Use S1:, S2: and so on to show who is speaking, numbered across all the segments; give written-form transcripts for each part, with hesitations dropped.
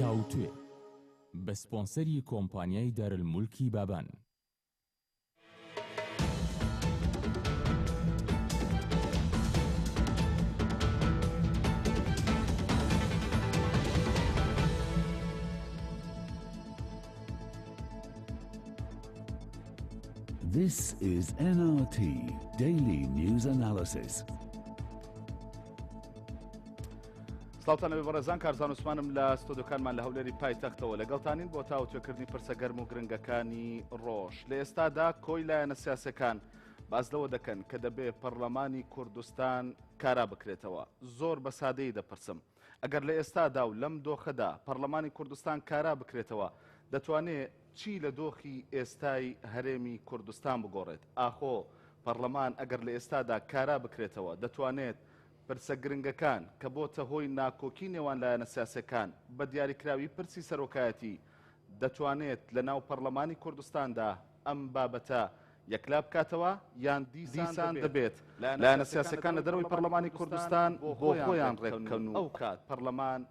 S1: تاوتوێ بە سپۆنسەری کۆمپانیای دارالمولکی بابان.
S2: This is NRT Daily News Analysis.
S3: سڵاوتان لەبێ بەڕێزان، کارزان عوسمانم لە ستۆدیۆکانمان لە هەولێری پایتەختەوە لەگەڵتانین بۆ تاوتوێکردنی پرسە گەرم و گرنگەکانی ڕۆژ. لە ئێستادا کۆی لایەنە سیاسەکان باز لەوە دەکەن کە دەبێ پەرلەمانی کوردستان کارا بکرێتەوە. زۆر بە سادەیی دەپرسم، ئەگەر لە ئێستادا و لەم دۆخەدا پەرلەمانی کوردستان کارا بکرێتەوە، دەتوانێت چی لە دۆخی ئێستای هەرێمی کوردستان بگۆڕێت؟ ئاخۆ پەرلەمان ئەگەر لە ئێستادا کارا بکرێتەوە، دەتوانێت پرسە گرنگەکان کە بۆتە هۆی ناکۆکی نێوان لایەنە سیاسەکان بە دیاریکراوی پرسی سەرۆکایەتی دەتوانێت لە ناو پەرلەمانی کوردستاندا ئەم بابەتە یەکلا بکاتەوە، یان دیسان دەبێت لایەنە سیاسەکان لە دەرەوەی پەرلەمانی کوردستان بۆ خۆیان ڕێککەن و ئەو کات پەرلەمان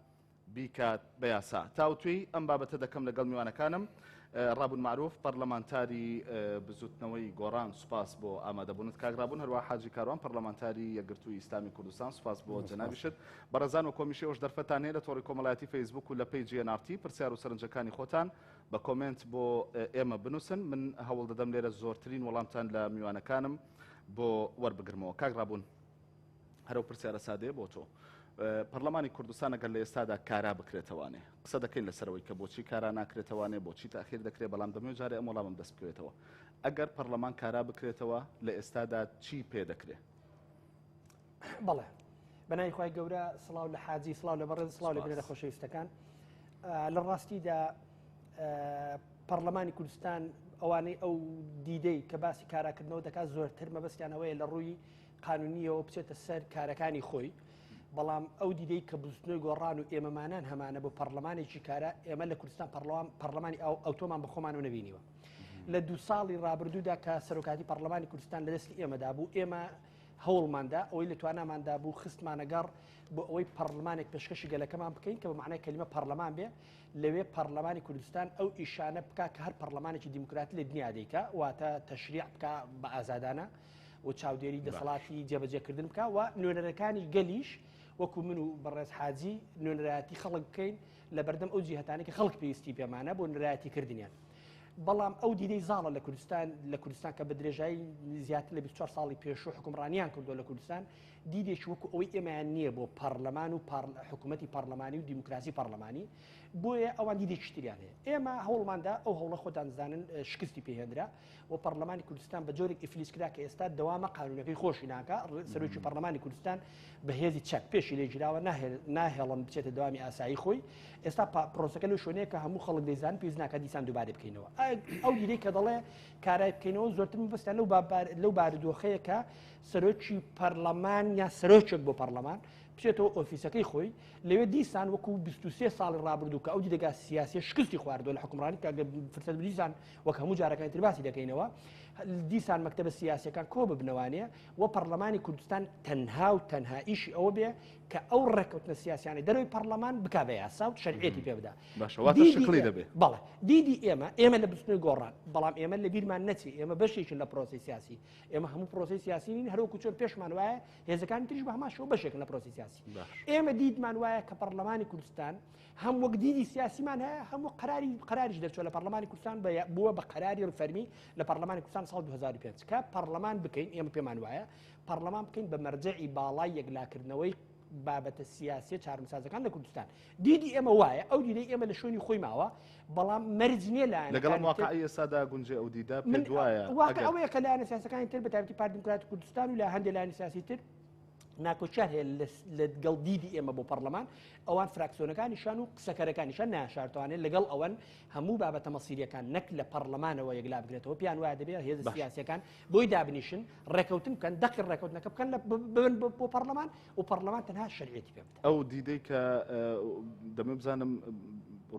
S3: بیکات بە یاسا. تاوتوێی ئەم بابەتە دەکەم لەگەڵ میوانەکانم. ڕابوون معروف پەرلەمانتاری بزوتنەوەی گۆڕان، سوپاس بۆ ئامادەبوونت کاک ڕابوون. هەروە حاجی کاروان پەرلەمانتاری یەکگرتووی ئیسلامی کوردستان، سوپاس بۆ جەنابیشت. بەڕێزان و کۆمیشی ئەوش دەرفەتان هەیە لە تۆڕی کۆمەڵایەتی فەیسبوک و لە پیجی NRT پرسیار و سەرنجەکانی خۆتان بە کۆمنت بۆ ئێمە بنووسن. من هەوڵ دەدەم لێرە زۆرترین وەڵامتان لە میوانەکانم بۆ وەربگرمەوە. کاک ڕابوون، هەرەو پرسیارە سادەیە بۆ تۆ. پەرلەمانی کوردستان ئەگەر لە ئێستادا کارا بکرێتەوانێ، قسە دەکەین لەسەرەوەی کە بۆچی کارا ناکرێتەوانێ، بۆچی تاخیر دەکرێت، بەڵام دەمێ جارێ ئەم وەڵامم دەست بکەوێتەوە. ئەگەر پەرلەمان کارا بکرێتەوە لە ئێستادا چی پێ دەکرێت؟
S4: بەڵێ، بەناوی خوای گەورە، سڵاو لە حاجی، سڵاو لە بەڕێز، سڵاو لە بینەرە خۆشەویستەکان. لە ڕاستیدا پەرلەمانی کوردستان ئەوانەی ئەو دیدەی کە باسی کاراکردنەوە دەکات زۆرتر مەبەستیانەوەیە لە ڕووی قانونیەوە بچێتە سەر کارەکانی خۆی. بەڵام ئەو دیدەی کە بزوتنەوەی گۆڕان و ئێمەمانان هەمانە بۆ پەرلەمانێکی کارە، ئێمە لە کوردستان پەرلەمانی ئەوتۆمان بە خۆمانەوە نەبینیوە. لە 2 ساڵی ڕابردوودا کە سەرۆکاتی پەرلەمانی کوردستان لە دەستی ئێمەدا بوو، ئێمە هەوڵماندا ئەوەی لە تواناماندا بوو خستمانەگەڕ بۆ ئەوەی پەرلەمانێک پێشکەشی گەلەکەمان بکەین کە بە معنای کەلیمە پەرلەمان بێ، لەوێ پەرلەمانی کوردستان ئەو ئیشانە بکات کە هەر پەرلەمانێکی دیموکراتی لە دنیا دەیکا، واتە تەشریع بکە بە ئازادانە و چاودێری دەسەڵاتی جێبەجێکردن بکە و نوێنەرەکانی گەلیش وەکو من و بەڕێز حاجی نوێنەرایەتی خەڵک بکەین لە بەردەم ئەو جیهەتانەی کە خەڵک پێویستی پێمانە بۆ نوێنەرایەتی کردنیان. بەڵام ئەو دیدەی زاڵە لە کوردستان کە بە درێژایی زیاتر لە 24 ساڵی پێشوو حکومڕانیان کردو لە کوردستان، دیدێکی وەکو ئەوەی ئێمەیان نییە بۆ پەرلەمان و حکوومەتی پەرلەمانی و دیموکراسی پەرلەمانی، بۆیە ئەوان دیدێکی تریان هەیە. ئێمە هەوڵماندا ئەو هەوڵە خۆتان دەزانن شکستی پێهێنرا و پەرلەمانی کوردستان بە جۆرێک ئیفلیس کرا کە ئێستا دەوامە قانونەکەی خۆشی ناکە. سەرۆکی پەرلەمانی کوردستان بەهێزی چەک پێشی لێگیراوە ناهێڵن بچێتە دەوامی ئاسایی خۆی. ئێستا پرۆسەکە لەو شوێنەیە کە هەموو خەڵک دەیزان پێویست ناکات دیسان دووبارە بکەینەوە. ئەو دیدەی کە دەڵێ کارای بکەینەوە زۆرتر مەبەستیان لەو بارودۆخەیە کە سەرۆکی پەرلەمان یا سەرۆکێک بۆ پەرلەمان بچێتەوە ئۆفیسەکەی خۆی، لەوێ دیسان وەکو 23 ساڵی ڕابردوو کە ئەو دیدەگا سیاسی شکستی خواردووە لە حکومڕانی کە فرسەت دیسان وەک هەموو جارەکانی تر باسی دەکەینەوە، دیسان مەکتەبە سیاسیەکان کۆ ببنەوانێ و پەرلەمانی کوردستان تەنها و تەنها ئیشی ئەوە بێ کە ئەو ڕێکەوتنە سیاسیانی دەروی پەرلەمان بکا بە یاسا و شەرعێتی پێ بدە. بەڵێ دیدی ئێمە لە بستنەوەی گۆڕان، بەڵام ئێمە لە بیرمان نەچی، ئێمە بەشێکن لە پرۆسی سیاسی، ئێمە هەموو پرۆسی سیاسی نین، هەروەکو چۆن پێشمان وایە هێزەکانی تریش بە هەماشەوە بەشێکن لە پرۆسی سیاسی. ئێمە دیدمان وایە کە پەرلەمانی کوردستان هەم وەک دیدی سیاسیمان هەیە، هەموو قەراریش دەرچووە لە پەرلەمانی کوردستان بووە بە قەراری ڕفەرمی لە پەرلەمانی کوردستان ساڵ 2005 کە پەرلەمان بکەین، ئێمە پێمان وایە پەرلەمان بکەین بە مەرجەعی باڵای یەکلاکردنەوەی بابەتە سیاسی چارمسازەکان لە کوردستان. دیدی ئێمە وایە، ئەو دیدەی ئێمە لە شوێنی خۆی ماوە، بەڵام مەرج نییە
S3: لەگەڵ واقعی ئێستادا گونجێ ئەو دیدا پێت وایە
S4: واقع ئەوەیە کە لایەنە سیاسەکانی تر بە تایبەتی پارتی دیموکراتی کوردستان و لە هەندێک لایەنە سیاسی تر ناکۆچیان هەیە لەگەڵ دیدی ئێمە بۆ پەرلەمان، ئەوان فراکسیۆنەکانیشان و قسەکەرەکانیشان ناشارتوانێت لەگەڵ ئەوەن هەموو بابەتە مەسیریەکان نەک لە پەرلەمانەوە یەکلا بگرێتەوە، پیان وایە دەبێت هێز سیاسیەکان بۆی دابنیشن ڕێکەوتن بکەن، دەقی ڕێکەوتنەکە بکەن ببن بۆ پەرلەمان و پەرلەمان تەنها شەرعێتی پێ بدات.
S3: ئەو دیدەی کە دەمێ بزانم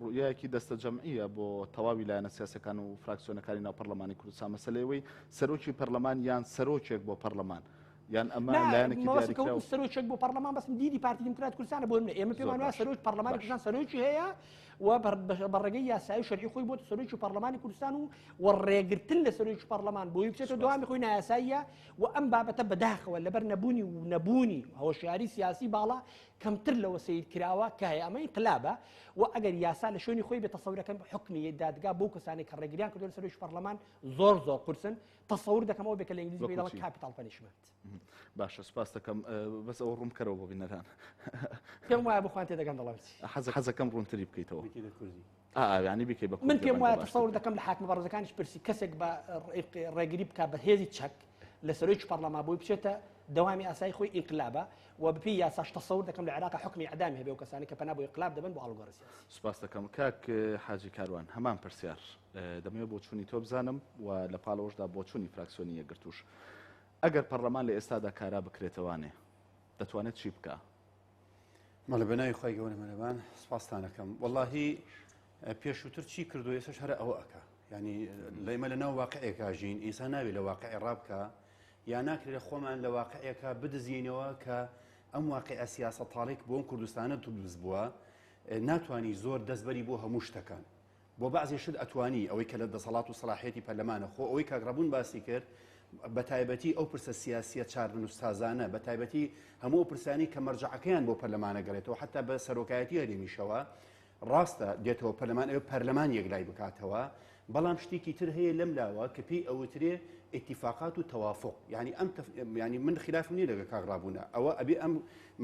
S3: ڕوئیەکی دەستە جەمعیە بۆ تەواوی لایەنە سیاسەکان و فراکسیۆنەکانی ناو پەرلەمانی کوردستان، مەسەلەیەوەی سەرۆکی پەرلەمان یان سەرۆکێک بۆ پەرلەمان یان ئەمە لایەنێکی دیاریکراوە
S4: سەرۆکێک بۆ پەرلەمان بەسم دیدی پارتی دیموکراتی کوردستانە بۆ منە، ئێمە پێمان وایە سەرۆک پەرلەمانی کوردستان سەرۆکی هەیە و بەڕێگەی یاسایی و شەرعی خۆی بۆ سەرۆکی پەرلەمانی کوردستان و ڕێگرتن لە سەرۆکی پەرلەمان بۆی بچێتە دوامی خۆی نایاساییە و ئەم بابەتە بەداخەوە لەبەر نەبوونی هۆشیاری سیاسی باڵا کەمتر لەوە سیر کراوە کە هەیە ئەمە انقلابە و ئەگەر یاسا لە شوێنی خۆی بێت تەسەورەکەم حکمی دادگا بۆ کەسانی کە ڕێگریان کردووە لە سەرۆکی پەرلەمان زۆر قورسن تەسەور دەکەمەوە بێت کە لە ئینگلیزی بێتەوە کاپیتال پەنیشمنت.
S3: باشە سپاس دەکەم بەس ئەو ڕوومکەرەوە بۆ بینەران
S4: پێم وایە بخوان تێدەگەم دەڵێم
S3: حەزەکەم ڕوونتری بکەیتەوە ینی بکەی بە
S4: من پێم وایە تەسەور دەکەم لە حاکمە بەڕێزەکانیش پرسی کەسێک بە ڕێگری بکە بە هێزی چەک لە سەرۆکی پەرلەمان بۆی بچێتە دەوامی ئاسایی خۆی ئینقلابە و بپی یاساش تەسەور دەکەم لە عێراق حکمی ئەعدامی هەبێ و کەسانی کە پەنا بۆ ئینقلاب دەبن بۆ ئاڵوگۆڕی سیاسی.
S3: سپاس دەکەم کاک حاجی کاروان هەمان پرسیار دەمەوێت بۆ چوونی تۆ بزانم و لە پاڵەوەشدا بۆ چوونی فراکسیۆنی یەکگرتووش ئەگەر پەرلەمان لە ئێستادا کارا بکرێتەوانێ دەتوانێت چی بکە؟
S5: مەڵە بەناوی خۆی گەورە مەرەبان سپاستانەکەم وەڵاهی پێشووتر چی کردو ێسش هەرە ئەوە ئەکا ینی لەمە لە ناو واقعێکا ژین ئینسان ناوی لە واقعی ڕابکە یا ناکرێت خۆمان لە واقعەکە بدزیینەوە کە ئەم واقعە سیاسەتاڵێک بۆ کوردستانە دروست بووە ناتوانی زۆر دەستبەری بۆ هەموو شتەکان بۆ بەعزێ شت ئەتوانی ئەوەی کە لە دەسەڵات و سەلاحیەتی پەرلەمانە خۆ ئەوەی کاگڕەبوون باسی کرد بە تایبەتی ئەو پرسە سیاسیە چاربن و سازانە بە تایبەتی هەموو پرسانی کە مەرجعەکەیان بۆ پەرلەمانە گەڕێتەوە حتا بە سەرۆکایەتی هەرێمیشەوە ڕاستە دێتەوە پەرلەمان ئەوێ پەرلەمان یەکلای بکاتەوە بەڵام شتێکی تر هەیە لەم لاوە کە پێی ئەوترێ اتفاقات و توافق يعني يعني من خلاف نییە لەگە کاغڕابوونە ئەوە ئەبێ ئەم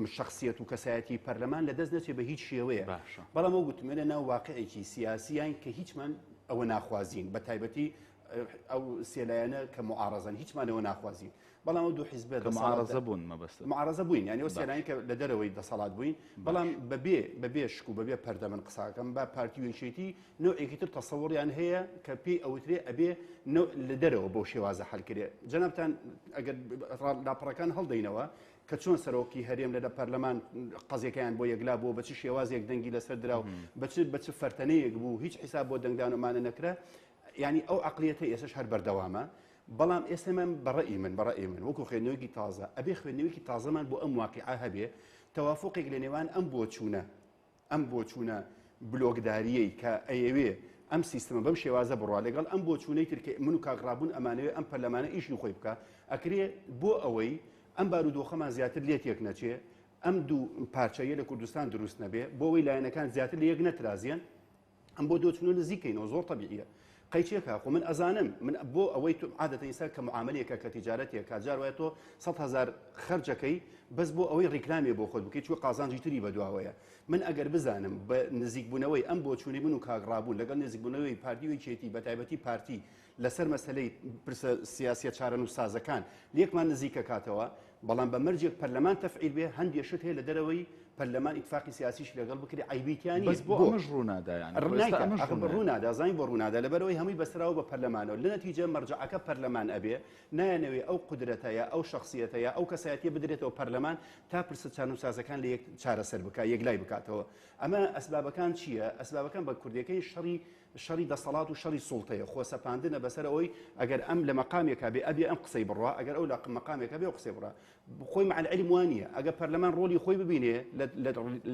S5: شخصیت و کەسایەتی پەرلەمان لە دەست نەچێت بە هیچ شێوەیە بەڵام ئەو گوتمێنە ناو واقعێکی سیاسیان کە هیچمان ئەوە ناخوازیین بە تایبەتی ئەو سێلایەنە کە معارەزەن هیچمانەوە ناخوازیین بەڵام ئەو دوو حیزبێ
S3: معارەزە بوون مەبەستە
S5: معارەزە بووین یعنی ئەو سێلایەن کە لە دەرەوەی دەسەڵات بووین بەڵام بەبێ شک و بەبێ پەردە من قساکەم با پارتی وێنشێتی نوعێکی تر تەسەوڕیان هەیە کە پێی ئەوترێ ئەبێ لە دەرەوە بۆ شێوازە حەلکرێ جەنابتان ئەگەر لاپەڕەکان هەڵدەینەوە کە چۆن سەرۆکی هەرێم لە پەرلەمان قەزیەکەیان بۆ یەکلا بوو بە چ شێوازێک دەنگی لەسەر دراو بە چ فەرتەنەیەک بوو هیچ حیساب بۆ دەنگدانەمانە نەکرا ینی ئەو عقلیەتە ئێسش هەر بەردەوامە بەڵام ئێستا من بەڕێی من وەکو خوێندنەوەیکی تازە ئەبێ خوێندنەوەیکی تازەمان بۆ ئەم واقعە هەبێ تەوافقێک لە نێوان ئەم بۆ چوونە بلۆگداریەی کە ئەیەوێ ئەم سیستمە بەم شێوازە بڕوا لەگەڵ ئەم بۆ چوونەی ترکە من و کاغڕابوون ئەمانەوێ ئەم پەرلەمانە ئیشی خۆی بکە ئەکرێ بۆ ئەوەی ئەم بارودۆخەمان زیاتر لێتێک نەچێ ئەم دوو پارچەیە لە کوردستان دروست نەبێ بۆ ئەوەی لایەنەکان زیاتر لە یەک نەترازیان ئەم بۆ دۆچونە نزیکەینەوە زۆر تەبیعیە قەیچێکە خۆ من ئەزانم من بۆ ئەوەی عادەتەن ئینسان کە معاملەیەکە کە تیجارەتێک کاجار وایە تۆ 100,000 خەرجەکەی بەس بۆ ئەوەی ڕیکلامێ بۆ خۆت بکەیت چوە قازانجی تری بەدواوەیە من ئەگەر بزانم بە نزیکبوونەوەی ئەم بۆ چوونی من و کاغڕابوون لەگەڵ نزیکبوونەوەی پارتی وێنچێتی بە تایبەتی پارتی لەسەر مەسەلەی پرسە سیاسیە چارەنووس سازەکان لێکمان نزیکە کاتەوە بەڵام بە مەرجێک پەرلەمان تەفعیل بێ هەندێک شت هەیە لە دەرەوەی پەرلەمان ئیتفاقی سیاسیش لەگەڵ بکرێ عیبیتیانی
S3: بەس بۆ ئەمەش ڕوونادا
S5: ڕوونادا زانین بۆ ڕوونادا لەبەرەوەی هەمووی بەسراوە بە پەرلەمانەوە لە نەتیجە مەرجعەکە پەرلەمان ئەبێ نایەنەوێ ئەو قودرەتەیە ئەو شخصیەتەیە ئەو کەسایەتیە بدرێتەوە پەرلەمان تا پرسە چارەنووسازەکان لە یەک چارەسەر بکات یەکلای بکاتەوە ئەمە ئەسبابەکان چییە؟ ئەسبابەکان بە کوردیەکەی شەڕی دەسەڵات و شەڕی سوڵتەیە خۆسەپاندنە بەسەر ئەوەی ئەگەر ئەم لە مەقامێکا بێ ئەبێ ئەم قسەی بڕوا ئەگەر ئەو لە مەقامێکە بێ قسەی بڕوا خۆی مع العلم وانە ئەگەر پەرلەمان ڕۆلی خۆی ببینێ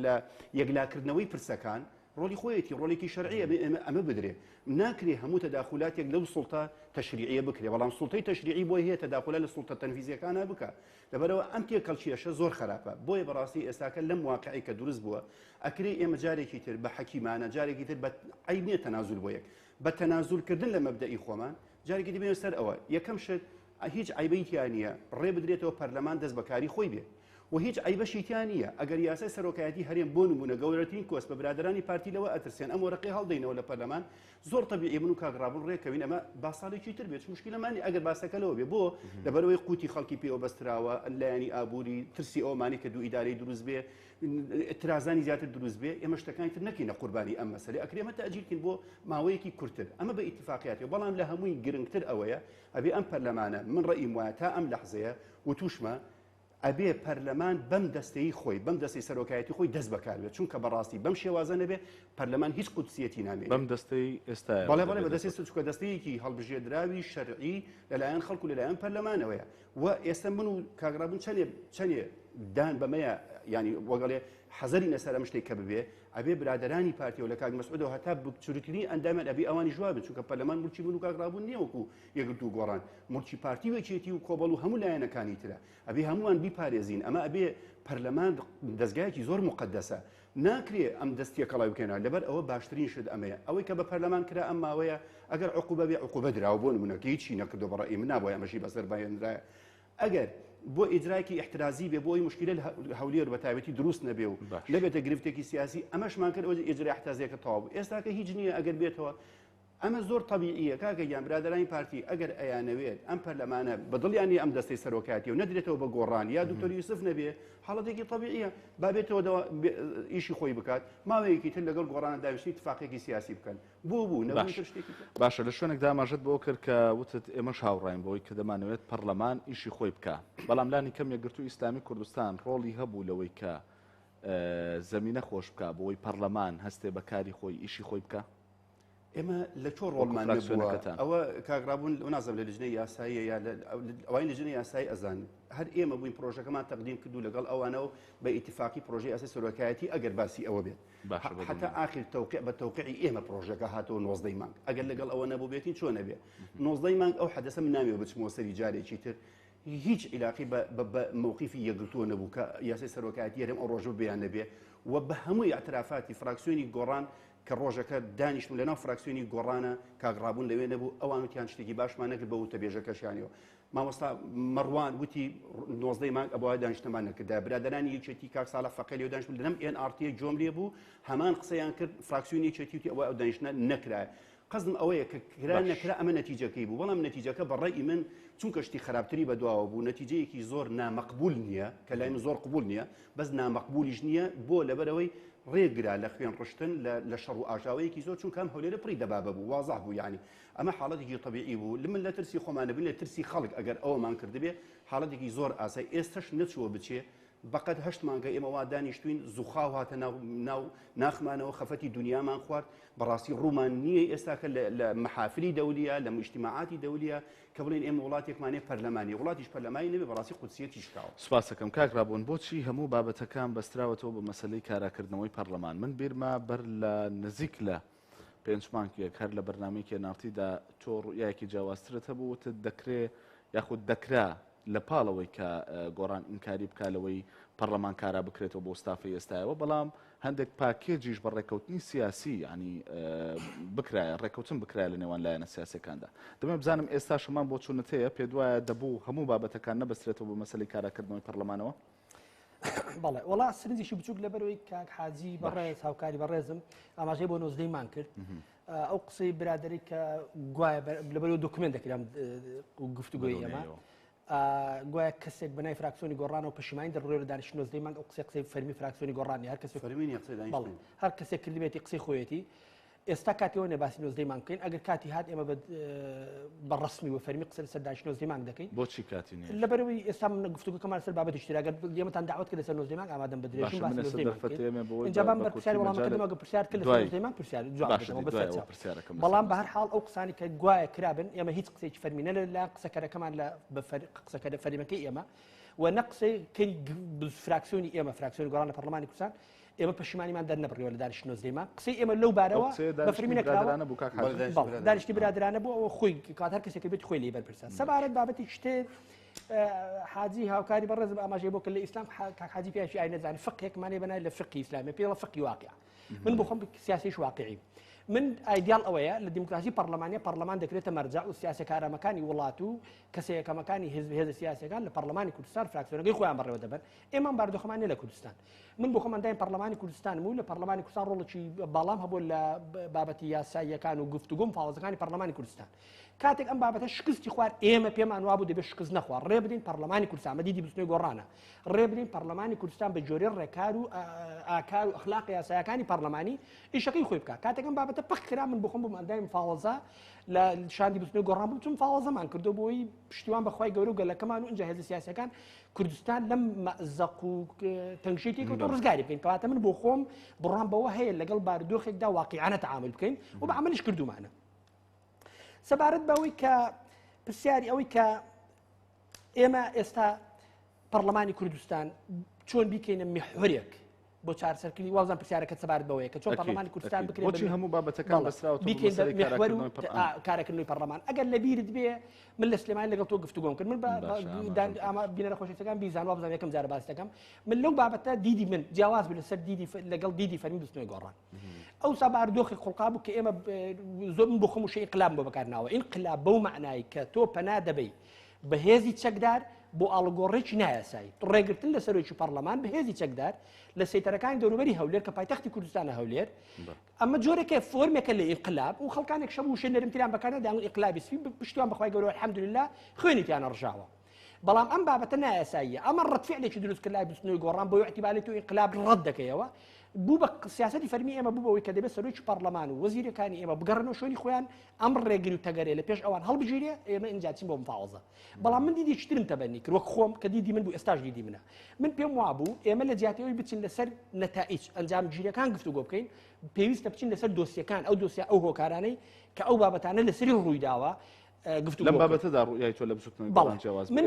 S5: لە یەکلاکردنەوەی پرسەکان ڕۆلی خۆیەتی ڕۆلێکی شەرعیە ئەمە بدرێ ناکرێ هەموو تەداخولاتێک لەو سوڵتە تەشریعیە بکرێ بەڵام سوڵتەی تەشریعی بۆی هەیە تەداخولات لە سوڵتە تەنفیزیەکانە بکە لەبەرەوە ئەم تێکەڵچیەشە زۆر خراپە بۆیە بەڕاستی ئێستاکە لەم واقعی کە دروست بووە ئەکرێ ئێمە جارێکی تر بە حەکیمانە جارێکی تر بە عیب نییە تەنازول بۆ یەک بە تەنازولکردن لە مەبدەئی خۆمان جارێکی دەبێت سەر ئەوە یەکەم شت هیچ عیبەیتیان نییە ڕێ بدرێتەوە پەرلەمان دەست بەکاری خۆی بێ و هیچ عیبەشیتیان نییە ئەگەر یاسای سەرۆکایەتی هەرێم بۆ نمونە گەورەترین کۆس بە برادرانی پارتی لەوە ئەترسێن ئەم وەرەقەی هەڵدەینەوە لە پەرلەمان زۆر تەبیعی من و کاغڕابوون ڕێکەوین ئەمە با ساڵێکی تر بێت مشکلەمانی ئەگەر باسەکەلەوە بێ بۆ لەبەرەوەی قوتی خەڵکی پێوە بەستراوە لایەنی ئابووری ترسی ئەومانی کە دوو ئیدارەی دروست بێ اعترازانی زیاتر دروست بێ ئێمە شتەکانی تر نەکەینە قوربانی ئەم مەسەلەی ئەکرێمە تەجیلکن بۆ ماوەیەکی کورتتر ئەمە بە ئیتفاقیاتی بەڵام لە هەمووی گرنگتر ئەوەیە ئەبێ ئەم پەرلەمانە من ڕئیم وایە تا ئەم لەحزەیە و توشمە ئەبێ پەرلەمان بەم دەستەی خۆی بەم دەستی سەرۆکایەتی خۆی دەست بەکاربێت چونکە بەڕاستی بەم شێوازە نەبێ پەرلەمان هیچ قودسیەتی نامێت
S3: بەم دەستەی ئێستا
S5: بەڵێ بە دەستی چونکە دەستەیەکی هەڵبژێردراوی شەرعی لەلایەن خەڵکو و لەلایەن پەرلەمانەوەیە و ئێستا من و کاغڕابوون چەندێ دان بەمەیە ینی وەگەڵێ حەزەری نەسەر ئەم شتێک کە ببێ ئەبێ برادرانی پارتیەوە لە کاک مەسعودەوە هەتا بچورترین ئەندامیان ئەبێ ئەوانی جواب بن چونکە پەرلەمان مولکی بوون و کاکڕابوون نییە وەکو یەکگرتو و گۆڕان مولکی پارتی وەکێتی و کۆبەڵ و هەموو لایەنەکانی ترە ئەبێ هەمووان بیپارێزین ئەمە ئەبێ پەرلەمان دەستگایەکی زۆر مقدسە ناکرێ ئەم دەستیە کەڵاو بکەنەوە لەبەر ئەوە باشترین شت ئەمەیە ئەوەی کە بە پەرلەمان کرا ئەم ماوەیە ئەگەر عقوبە بێ عقوبە دراوە بۆ نمونەکە هیچی نەکردو بەڕێی من نابووە ئەمەشی بەسەر بایەنرایە ئەگەر بۆ ئیجرایکی احترازی بێ بۆی مشکلە هەولێر بە تایبەتی دروست نەبێ و نەبێتە گرفتێکی سیاسی ئەمەشمان کرد ئەوە ئیجرای احترازیەکە تەواو بوو ئێستاکە هیچ نییە ئەگەر بێتەوە ئەمە زۆر طبیعیە کاکەگیان برادرانی پارتی ئەگەر ئەیانەوێت ئەم پەرلەمانە بەدڵیانی ئەم دەستەی سەرۆکاتی و نەدرێتەوە بە گۆڕان یا دکتۆر یوسف نەبێ حاڵەتێکی طبیعیە بابێتەوە ئیشی خۆی بکات ماوەیەکی تر لەگەڵ گۆڕانە داویشتی اتفاقێکی سیاسی بکەن بوو
S3: باشە لە شوێنێک داماژت بۆ کرد کە وتت ئێمەش هاوڕاین بۆی کە دەمانەوێت پەرلەمان ئیشی خۆی بکە بەڵام لانی کەم یەکگرتووی ئیسلامی کوردستان ڕۆڵی هەبوو لەوەی کە زەمینە خۆش بکە بۆی پەرلەمان هەستێ بەکاری خۆی ئیشی خۆی بکە
S5: ئێمە لە چۆن ڕۆڵمان ئەوە کاگرابوون نازم لە لجنەی یاساییە یا ئەوەی لجنەی یاسایی ئەزان هەر ئێمە بووین پرۆژەکەمان تەقدیم کردو لەگەڵ ئەوانەوە بە ئیتفاقی پرۆژەی ئاساسی سەرۆکایەتی ئەگەر باسی ئەوە بێت حتا ئاخر تەوقیع بە تەوقیعی ئێمە پرۆژەکە هاتەوە 19 مانگ ئەگەر لەگەڵ ئەوە نەبوو بێتین چۆن نەبێ 19 مانگ ئەو حەدەسە من نامێ بچمەوە سەری جارێکی تر هیچ علاقی بە موقیفی یەکگرتووە نەبوو کە یاسای سەرۆکایەتی هەرێم ئەو ڕۆژە بیان نەبێ و بە هەمووی ئاعترافاتی فراکسیۆنی گۆڕان کە ڕۆژەکە دانیشتون لەناو فراکسیۆنی گۆڕانە کاگڕابوون لەوێ نەبوو ئەوانوتیان شتێکی باشمان نەکرد بە وتە بێژەکەشیانەوە مامۆستا مەڕوان وتی 19 مانگ ئەبووە دانیشتمان نەکردا برادرانی یەکێتی کاک ساڵح فەقەلی و دانیشتون لەنەم NRT جۆم لێ بوو هەمان قسەیان کرد فراکسیۆنی یەکێتی وتی ئەوە ئەو دانیشتە نەکرایە قەزم ئەوەیە کە کرا نەکرا ئەمە نەتیجەکەی بوو بەڵام نەتیجەکە بەڕێی من چونکە شتی خراپتری بەدواوە بوو نەتیجەیەکی زۆر نامەقبول نییە کە لای من زۆر قبول نییە بەس نامەقبولیش نییە بۆ لەبەرەوەی ڕێگرا لە خوێن ڕشتن لە شەڕ و ئاژاوەیەکی زۆر چونکە ئەم هەولێرە پڕی دەبابە بوو وازاح بوو یعنی ئەمە حاڵەتێکی طبیعی بوو من لە ترسی خۆمان نەبین لە ترسی خەڵک ئەگەر ئەوەمان کردبێ حاڵەتێکی زۆر ئاسایی ئێستش نەچووە بچێ بەقەت هەشت مانگە ئێمە وا دانیشتوین زوخاو هاتە ناو ناخمانەوە خەفەتی دنیامان خوارد بەڕاستی ڕوومان نییە ئێستاکە لە مەحافلی دەولیە لە مجتماعاتی دەولیە کە بڵێن ئێمە وڵاتێکمانێ پەرلەمانی وڵاتیش پەرلەمانی نەبێ بەڕاستی قودسیەتی شکاوە
S3: سوپاس دەکەم کاکڕابوون بۆچی هەموو بابەتەکان بەستراوەتەوە بە مەسەلەی کاراکردنەوەی پەرلەمان من بیرما بەر لە نزیک لە 5 مانگێک هەر لە بەرنامەیەکی ناوتیدا تۆ ڕوئیایەکی جیاوازترت هەبوو وتت دەکرێ یاخود دەکرا لە پاڵەوەی کە گۆڕان ئینکاری بکالەوەی پەرلەمان کارا بکرێتەوە بۆ ستافی ئێستایەوە بەڵام هەندێک پاکێجیش بە ڕێکەوتنی سیاسی ینی بکرایە ڕێکەوتن بکرای لە نێوان لایەنە سیاسەکاندا دەمێ بزانم ئێستا شەمان بۆ چوونت هەیە پێ دوایە دەبوو هەموو بابەتەکان نەبەسترێتەوە بە مەسەلەی کاراکردنەوەی پەرلەمانەوە
S4: بەڵێ وڵا سرنجێکی بچووک لەبەرەوەی کاک حاجی بەڕێز هاوکاری بەڕێزم ئاماژەی بۆ 19 مان کرد ئەو قسەی برادری کە گوایە لەبەرەوەی دۆکمنت دەکرام گفتوگۆی ئەمە گوایە کەسێک بەنای فراکسیۆنی گۆڕانەوە پشیمانی دەڕۆی لە دانیشتنی 19 مانگ ئەو قسەی فەرمی فراکسیۆنی گۆڕانی هەر کەسێک
S5: فەرمینی قسەی دانیشتن
S4: هەر کەسێک کردبێتی قسەی خۆیەتی ئێستا کاتیەوە نەباسی 19 مانگ بکەین ئەگەر کاتی هات ئێمە بە ڕسمی و فەرمی قسە لەسەر دانیشتنی 19 مانگ دەکەین
S3: بۆچی کاتی نییە
S4: لەبەرەوەی ئێستا من گفتوگۆکەمان لەسەر بابەتی شتێک ئەگەر ئێمەتان داوەت کرد لەسەر 19 مانگ ئامادەم بدرێژم باسی 19 مانگ اینجا بام بە پرسیاری وەڵامەکەمەوە پرسیار کرد لەسەر 19 مانگ پرسیار جواب بدەمەوە بەڵام بە هەر حاڵ ئەو قسانی کە گوایە کرابن ئێمە هیچ قسێکی فەرمی نە لە قسەکەرەکەمان لە قسەکە فەرمیەکەی ئێمە و نە قسەی فراکسیۆنی ئێمە فراکسیۆنی گۆڕان لە پەرلەمانی کوردستان ئێمە پەشیمانیمان دەرنەبڕیەوە لە دانیشتنی 19 مانگ قسەی ئێمە لەو بارەوە بە فەرمی نەکراوە دانیشتی برادرانە بوو ئەوە خۆی کات هەر کەسێک بێت خۆی لێ بەرپرسە سەبارەت بابەتی شتێ حاجی هاوکاری بەڕێز ئاماژەی بۆ کە لە ئیسلام کاک حاجی پێشی ئای نەزانێت فقهێکمانێ بەنای لە فقهی ئیسلامی پێڵە فقهی واقع من بۆ خۆم سیاسیش واقعی من ئایدیال ئەوەیە لە دیموکراسی پەرلەمانیە پەرلەمان دەکرێتە مەرجع و سیاسەکارەمەکانی وڵات و کەسەکەمەکانی هێز سیاسەکان لە پەرلەمانی کوردستان فراکسیۆنەکەی خۆیان بەڕێوە دەبن ئێمە باردۆخەمانێ لە کوردستان من بۆ خۆمان دایم پەرلەمانی کوردستان و لە پەرلەمانی کوردستان ڕۆڵێکی باڵام هەبوو لە بابەتی یاساییەکان و گفتوگۆ مفاوەزەکانی پەرلەمانی کوردستان کاتێک ئەم بابەتە شکستی خوارد ئێمە پێمان وابوو دەبێت شکست نەخوار ڕێ بدەین پەرلەمانی کوردستان مەدیدی بستنەوەی گۆڕانە ڕێ بدەین پەرلەمانی کوردستان بە جۆرەی ڕێکار و ئاکار و ئەخلاقی یاساییەکانی پەرلەمانی ئیشەکەی خۆی بکات کاتێک ئەم بابەتە پەخ کرا من بۆ خۆم بووم ئەندای مفاوەزە لە شاندی بستنەوەی گۆڕان بوو چون مفاوەزەمان کردو بۆی پشتیوان بەخوای گەورە و گەلەکەمان و ئینجا هێز سیاسەکان کوردستان لەم مەزەق و تەنگشێتی کەوتۆ ڕزگاری بکەین کەواتە من بۆ خۆم بڕام بەوە هەیە لەگەڵ بارودۆخێکدا واقعانە تەعامل بکەین و بە عەمەلیش کردومانە سەبارەت بەوەی کە پرسیاری ئەوەی کە ئێمە ئێستا پەرلەمانی کوردستان چۆن بیکەینە میحورێک بۆ چارەسەرکردنی وازان پرسیارەکە سەبارەت بەوەیە کە چۆن پەرلەمانی کوردستان بکرێت
S3: بۆچی هەموو بابەتەکان بەسراوەتەوە بۆ مەسەلەی
S4: کارەکردنەوەی پەرلەمان ئەگەر لە بیرت بێ من لە سلێمانی لەگەڵ تۆ گفتوگۆم کرد من بینەرە خۆشەویستەکان بیزانوا بزانم یەکەم جارە باس دەکەم من لەو بابەتە دیدی من جیاواز بوو لەسەر لەگەڵ دیدی فەرمی بستنەوەی گۆڕان ئەوسا بارودۆخی خوڵقا بوو کە ئێمە زۆر من بۆ خۆم وشەی ئینقلاب بۆ بەکارناوە ئینقلاب بەو معنای کە تۆ پەنا دەبەی بەهێزی چەکدار بۆ ئاڵگۆڕێکی نایاسایی ڕێگرتن لە سەرۆکی پەرلەمان بەهێزی چەکدار لە سەیتەرەکانی دەوروبەری هەولێر کە پایتەختی کوردستانە هەولێر ئەمە جۆرێکە فۆرمێکە لە ئینقلاب و خەڵکانێک شەم وشە نەرمتران بەکارنەدا ئینقلابی سوی پشتیوان بەخوای گەورە الحەمدولله خوێنیتیانە ڕژاوە بەڵام ئەم بابەتە نایاساییە ئەمە ڕەتفعلێکی دروست کرد لای بستنەوەی گۆڕان بۆ اعتیباری تو ئینقلاب ڕەت دەکەیەوە بوو بە سیاسەتی فەرمی ئێمە بوو بەوەی کە دەبێت سەرۆکی پەرلەمان و وەزیرەکانی ئێمە بگەڕنەوە شوێنی خۆیان ئەم ڕێگری و تەگەرێ لە پێش ئەوان هەڵبژێرێ ئێمە ئینجاچین بۆ مفاوەزە بەڵام من دیدی شترم تەبەنی کرد وەک خۆم کە دیدی من بوو ئێستاش دیدی منە من پێم وابوو ئێمە لە جیاتەوەی بچین لەسەر نەتائیج ئەنجام گیریەکان گفتوگۆ بکەین پێویستە بچین لەسەر دۆسیەکان ئەو دۆسیە ئەو هۆکارانەی کە ئەو بابەتانە لەسەری ڕوویداوە لەم
S3: بابەتەدا ڕوویای تۆ لە بچوتنەوەی جیاواز
S4: من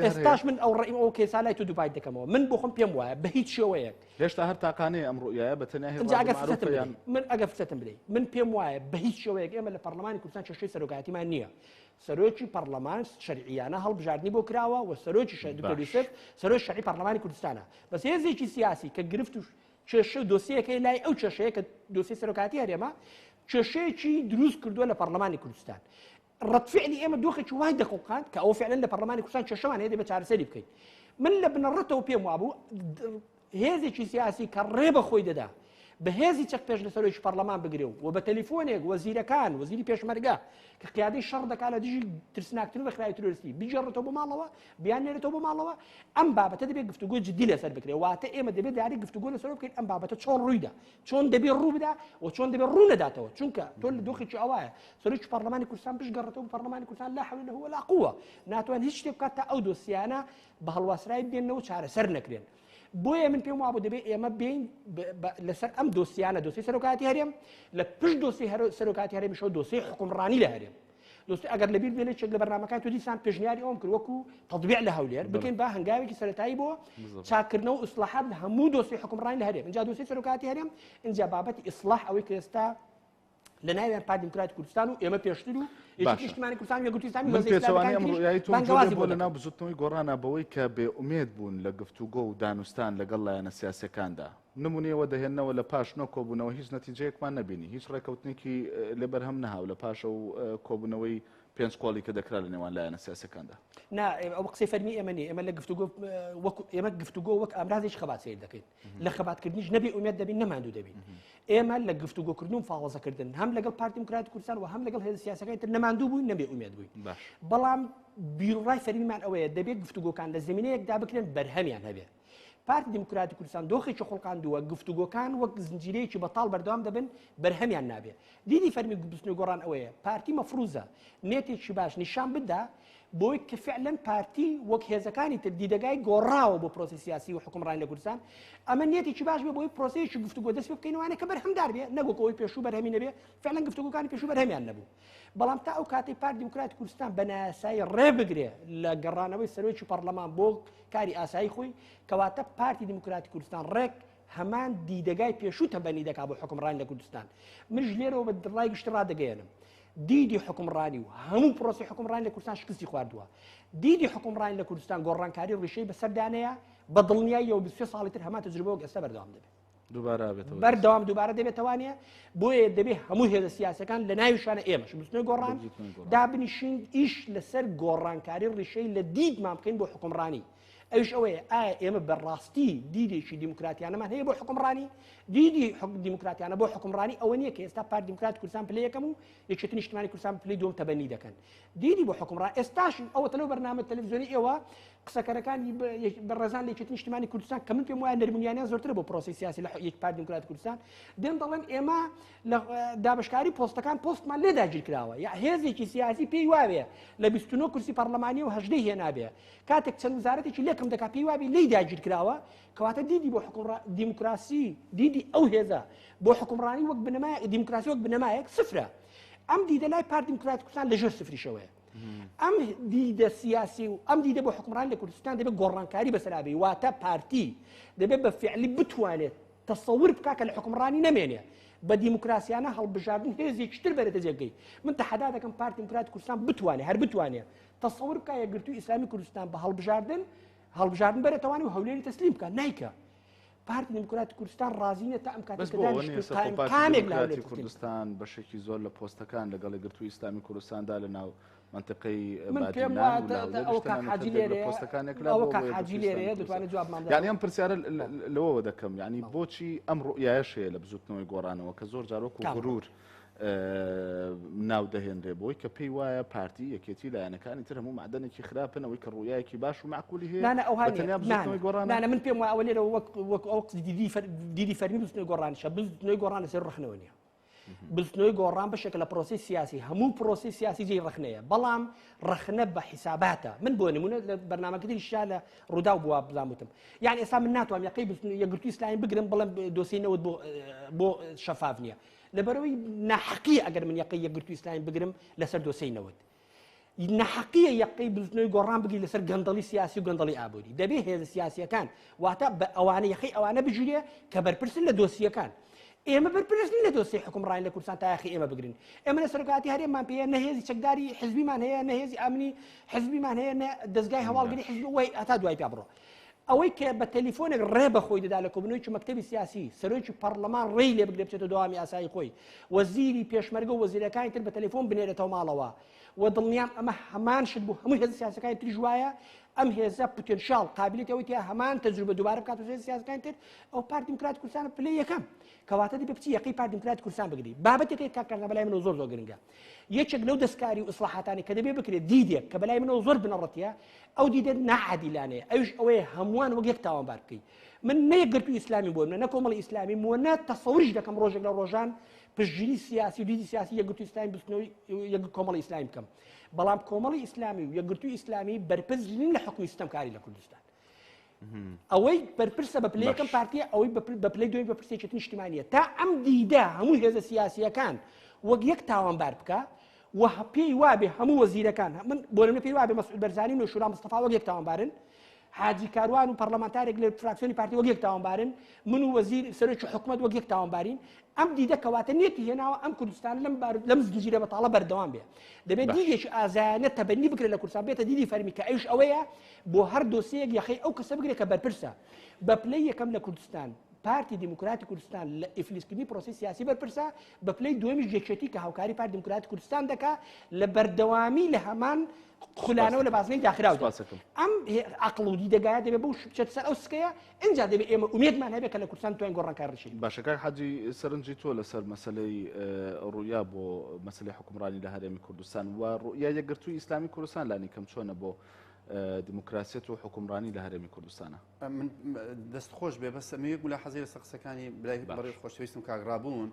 S4: ئێستاش من ئەو ڕێیم ئەو کێسالای تۆ دووپای دەکەمەوە من بۆ خۆم پێم وایە بە هیچ شێوەیەک
S3: هێشتا هەر تاقانەیە ئەم ڕوویایە بە تەنیا
S4: من ئەگە فرسەتم بدەیت من پێم وایە بە هیچ شێوەیەک ئێمە لە پەرلەمانی کوردستان چێشەی سەرۆکایەتیمان نییە سەرۆکی پەرلەمان شەرعیانە هەڵبژاردننی بۆ کراوە و سەرۆکی دکتۆر یوسف سەرۆکی شەرعی پەرلەمانی کوردستانە بەس هێزێکی سیاسی کە گرفت و کێشە دۆسیەکەی لای ئەو کێشەیە کە دۆسی سەرۆکاتی هەرێمە کێشەیەکی دروست کردووە لە پەرلەمانی کوردستان ڕەتفعلی ئێمە دۆخێکی وای دەقوقاند کە ئەو فعلەن لە پەرلەمانی کوردستان کێشەمان هەیە دەبێت چارەسەری بکەین من لە بنەڕەتەوە پێم وابوو هێزێکی سیاسی کە ڕێ بە خۆی دەدا بە هێزی چەک پێش لە سەرۆکی پەرلەمان بگرێ و بە تەلیفۆنێک وەزیرەکان وەزیری پێشمەرگە کە قیادەی شەڕ دەکات لە دژی ترسناکتن بە خرای تۆریستی بیجێڕێتەوە بۆ ماڵەوە بیان نێرێتەوە بۆ ماڵەوە ئەم بابەتە دەبێت گفتوگۆ جدی لەسەر بکرێ واتە ئێمە دەبێت دیاری گفتوگۆ لەسەر بکەین ئەم بابەتە چۆن ڕوویدا چۆن دەبێت ڕوو بدا و چۆن دەبێت ڕوو نەداتەوە چونکە تۆ لە دۆخێکی ئەوایە سەرۆکی پەرلەمانی کوردستان بشگەڕێتەوە بە پەرلەمانی کوردستان لا حول له ولا قوة ناتوان هیچ شتێک بکات تا ئەو دۆسیانە بە هەڵواسرای بێنەوە چارەسەر نەکرێن بۆیە من پێم وابوو دەبێت ئێمە بین لەسەر ئەم دۆسیانە دۆسی سەرۆکاتی هەرێم لە پشت دۆسی سەرۆکاتی هەرێمیشەوە دۆسی حکومڕانی لە هەرێم ئەگەر لەبیر بێنێت چێک لە بەرنامەکان تو دیسان پێشنیاری ئەوم کرد وەکو تەطبیع لە هەولێر بکەین با هەنگاوێکی سەرەتایی بۆ چاکردنەوە و ئیسلاحات لە هەموو دۆسی حکومڕانی لە هەرێم اینجا دۆسی سەرۆکاتی هەرێم اینجا بابەتی ئیسلاح ئەوەی کە ئێستا لە ناویان پارتی دیموکراتی کوردستان و ئێمە پێشتر و نیشتیمانی کوردستان یەکگرتووی ئیسلامی
S3: من پێچەوانەی ئەم ڕوویایی تۆ بۆ لەناو بزوتنەوەی گۆڕانە بەوەی کە بێئومێد بوون لە گفتوگۆ و دانوستان لەگەڵ لایەنە سیاسیەکاندا نمونەوە دەهێننەوە لە پاش نۆ کۆبوونەوە هیچ نەتیجەیەکمان نەبینی هیچ ڕێکەوتنێکی لەبەرهەم نەهاو لە پاشە و کۆبوونەوەی پێنج قۆڵی کە دەکرا لە نێوان لایەنە سیاسیەکاندا
S4: ئەو قسەی فەرمی ئێمە نیە ئێمە لە گفتوگۆ ئێمە گفتوگۆ وەک ئامرازێک خەبات سیر دەکەین لە خەباتکردنیش نەبێ ئومێد دەبین نەماندوو دەبین ئێمە لە گفتوگۆکردن و فاوەزەکردن هەم لەگەڵ پارتی دیموکراتی کوردستان و هەم لەگەڵ هێز سیاسەکانی تر نەماندوو بووین نەبێ ئومێد بووین بەڵام بیرڕای فەرمیمان ئەوەیە دەبێت گفتوگۆکان لە زمینەیەکدا بکرێن بەرهەمیان هەبێ پارتی دیموکراتی کوردستان دۆخێکی خوڵقاندووە گفتوگۆکان وەک زنجیرەیەکی بەتاڵ بەردەوام دەبن بەرهەمیان نابێ دیدی فەرمی بستنەوەی گۆڕان ئەوەیە پارتی مەفروزە نێتێکی باش نیشان بدا بۆی کە فعلەن پارتی وەک هێزەکانی تر دیدەگای گۆڕاوە بۆ پرۆسی سیاسی و حکومڕانی لە کوردستان ئەمە نێتێکی باش بێ بۆی پرۆسەیەکی گفتوگۆ دەست پێ بکەینەوەیە کە بەرهەمدار بێ نەگوکەوەی پێشوو بەرهەمی نەبێ فعلەن گفتوگۆکانی پێشوو بەرهەمیان نەبوو بەڵام تا ئەو کاتی پارتی دیموکراتی کوردستان بە نایاسایی ڕێ بگرێ لە گەڕانەوەی سەرۆکی پەرلەمان بۆ کاری ئاسایی خۆی کەواتە پارتی دیموکراتی کوردستان ڕێک هەمان دیدەگای پێشوو تەبەنی دەکات بۆ حکومڕانی لە کوردستان منش لێرەوە بە دڵای گشتی ڕادەگەیەنم دیدی حکومڕانی و هەموو پرۆسی حکومڕانی لە کوردستان شکستی خواردووە دیدی حکومڕانی لە کوردستان گۆڕانکاری ڕیشەی بەسەردانەیە بە دڵنیاییەوە 23 ساڵی تر هەمان تەجروبەوەک ئێستا بەردەوام دەبێت بەردەوام دووبارە دەبێتوانە بۆیە دەبێت هەموو هێزە سیاسەکان لە ناویشانە ئێمەش بستنەوەی گۆڕان دابنیشین ئیش لەسەر گۆڕانکاری ڕیشەی لە دیدمان بکەین بۆ حکومڕانی ئەوش ئەوەیە ئایا ئێمە بەڕاستی دیدێکی دیموکراتیانەمان هەیە بۆ حکومڕانی دیدی دیموکراتیانە بۆ حکومڕانی ئەوە نییە کە ئێستا پارتی دیموکراتی کوردستان پلەی یەکەم و یەکێتی نیشتیمانی کوردستان پلەی دووەم تەبەنی دەکەن دیدی بۆ حکومڕان ئێستاش ئەوە تەلەو بەرنامە تەلەڤیزیۆنی ئێوە قسەکەرەکانی بەڕێزان لە یەکێتی نیشتیمانی کوردستان کە من پێم وایە نەرمونیانیان زۆرترە بۆ پرۆسی سیاسی لە یەک پارتی دیموکراتی کوردستان دێن دەڵێن ئێمە لە دابشکاری پۆستەکان پۆستمان لێ داگیر کراوە یا هێزێکی سیاسی پێی وابێ لە 29 کورسی پەرلەمانی و 18 هێنابێ کاتێک چەند وزارەتێکی لێکم دەکات پێی وابێ لێی داگیر کراوە کەواتە دیدی بۆ دیموکراسی دیدی ئەو هێزە بۆ حکومڕانی وەک بنەمای دیموکراسی وەک بنەمایەک سفرە ئەم دیدە لای پارتی دیموکراتی کوردستان لەژێر سفریشەوەیە ئەم دیدە سیاسی و ئەم دیدە بۆ حکمڕان لە کوردستان دەبێت گۆڕانکاری بەسەرابێ واتە پارتی دەبێت بە فعلی بتوانێت تەسەور بکات کە لە حکمڕانی نەمێنێ بە دیموکراسیانە هەڵبژاردن هێزێکتر بەرەتە جێگەی من تەحەدا دەکەم پارتی دیموکراتی کوردستان بتوانێت هەر بتوانێت تەسەور بکات یەکگرتووی ئیسلامی کوردستان بە هەڵبژاردن بەرەتەوانی و هەولێری تەسلیم بکات نایکە پارتی دیموکراتی کوردستان ڕازینە تا ئەم کاتێک
S3: لە کوردستان بەشێکی زۆر لە پۆستەکان لەگەڵ یەکگرتووی ئیسلامی کوردستاندا لە ناو منطقەی یعنی ئەم پرسیارە لەوەوە دەکەم ینی بۆچی ئەم ڕوئایەشەیە لە بزوتنەوەی گۆڕانەوە کە زۆر جارۆک و غرور ناو دەهێنرێ بۆی کە پێی وایە پارتی یەکێتی لایەنەکانی تر هەموو معدەنێکی خراپنەوەی کە ڕوایەکی باش و معقولی هەیە
S4: من پێم وایە لێرە وەک دیدی فەرمی بزوتنەوەی گۆڕانیشە بزوتنەوەی گۆڕان لەسەر ڕخنەوە نیە بزوتنەوەی گۆڕان بەشێک لە پرۆسی سیاسی هەموو پرۆسی سیاسی جێی ڕخنەیە بەڵام ڕخنە بە حیساباتە من بۆ نمونە لە بەرنامەکەی شا لە ڕوودا و بووە بزانوتم یعنی ئێستا من ناتوانم یەقەی یەکگرتووی ئیسلامی بگرم بەڵام دۆسینەوەت بۆ شەفاف نییە لەبەرەوەی ناحەقیە ئەگەر من یەقەی یەکگرتووی ئیسلامی بگرم لەسەر دۆسینەوەت ناحەقیە یەقەی بزوتنەوەی گۆڕان بگری لەسەر گەندەڵی سیاسی و گەندەڵی ئابووری دەبێت هێز سیاسیەکان واتە بە ئەوانە یەقەی ئەوانە بژیرێ کە بەرپرسن لە دۆسیەکان ئێمە بەرپرسن لە دۆسی حکومڕانی لە کوردستان تا یاخی ئێمە بگرین ئێمە لە سەرکاتی هەرێمان پێەیە نەهێزی چەکداری حزبیمان هەیە نەهێزی ئامنی حزبیمان هەیە دەستگای هەواڵگری حزب وای هەتا دوای پێ بڕۆ ئەوەی کە بە تەلیفۆنێک ڕێ بەخۆی دەدا لە کۆبنەوەی مەکتەبی سیاسی سەرۆکی پەرلەمان ڕێی لێ بگرێت بچێتە دەوامی ئاسایی خۆی وەزیری پێشمەرگە و وەزیرەکانی تر بە تەلیفۆن بنێرێتەوە ماڵەوە و دڵنیام ئەمە هەمان شت بوو هەموو هێز سیاسەکانی تریش وایە ئەم هێزە پوتێنشال قابلیتەوەی تیا هەمان تەجروبە دووبارە بکات و هێز سیاسەکانی تر ئەو پارتی دیموکراتی کوردستان پلەی یەکەم کەواتە دەبێت بچی یەقەی پارتی دیموکراتی کوردستان بگری بابەتێکی کاکەرنە بەلای منەوە زۆر گرنگە یەکێک لەو دەستکاری و ئیسلاحاتانی کە دەبێت بکرێت دیدێک کە بەلای منەوە زۆر بنەڕەتیە ئەو دیدە ناعادیلانەیە ئەوش ئەوەیە هەمووان وەک یەک تاوانبار بکەیت من نە یەکگرتووی ئیسلامی بۆ منە کۆمەڵی ئیسلامی وە تەسەوریش دەکەم ڕۆژێک لە ڕۆژان پشتگیری سیاسی و دیدی سیاسی یەکگرتووی ئیسلامی بستنەوەی یەک کۆمەڵی ئیسلامی بکەم بەڵام کۆمەڵی ئیسلامی و یەکگرتووی ئیسلامی بەرپرس نین لە حکمی سیستەمکاری لە کوردستان ئەوەی بەرپرسە بە پلەیەکەم پارتیە ئەوەی بە پلەی دوای بەرپرسێکی نیشتیمانیە تا ئەم دیدە هەموو هێزە سیاسیەکان وەک یەک تاوانبار بکە و پێی وابێ هەموو وەزیرەکان من بۆ نمونە پێی وابێ مەسعود بەرزانی و شورا مستەفا وەک یەک تاوانبارن حاجی کاروان و پەرلەمانتارێک لە فراکسیۆنی پارتی وەک یەک تاوانبارن من و وەزیر سەرۆکی حکوومەت وەک یەک تاوانبارین ئەم دیدە کەواتە نێتی هێناوە ئەم کوردستان لەم زنجیرە بەتاڵە بەردەوام بێ دەبێت دیدێکی ئازایانە تەبەنی بکرێت لە کوردستان بێتە دیدی فەرمی کە ئەوش ئەوەیە بۆ هەر دۆسەیەک یەخەی ئەو کەسە بگرێت کە بەرپرسە بە پلەی یەکەم لە کوردستان پارتی دیموکراتی کوردستان لە ئیفلیسکردنی پرۆسی سیاسی بەرپرسە بە پلەی دووەمیش یەکێتی کە هاوکاری پارتی دیموکراتی کوردستان دەکا لە بەردەوامی لە هەمان خولانەوە لە بازنەی داخراوە ئەم عەقڵ و دیدەگایە دەبێت بەو بچێتە سەر ئەو سکەیە ئینجا دەبێت ئێمە ئومێدمان هەبێت کە لە کوردستان توانین گۆڕانکار ڕشین
S3: باشەکە حاجی سەرنجی تۆ لەسەر مەسەلەی ڕوویا بۆ مەسەلەی حکومڕانی لە هەرێمی کوردستان و ڕوویا یەکگرتووی ئیسلامی کوردستان لانی کەم چۆنە بۆ دیموکراسیەت و حکومڕانی لە هەرێمی کوردستانە
S5: من دەست خۆش بێ بەس ئەمەیەک ولا حەزی لە سەقسەکانی بلای بەڕێ خۆشەویستم کاگڕابوون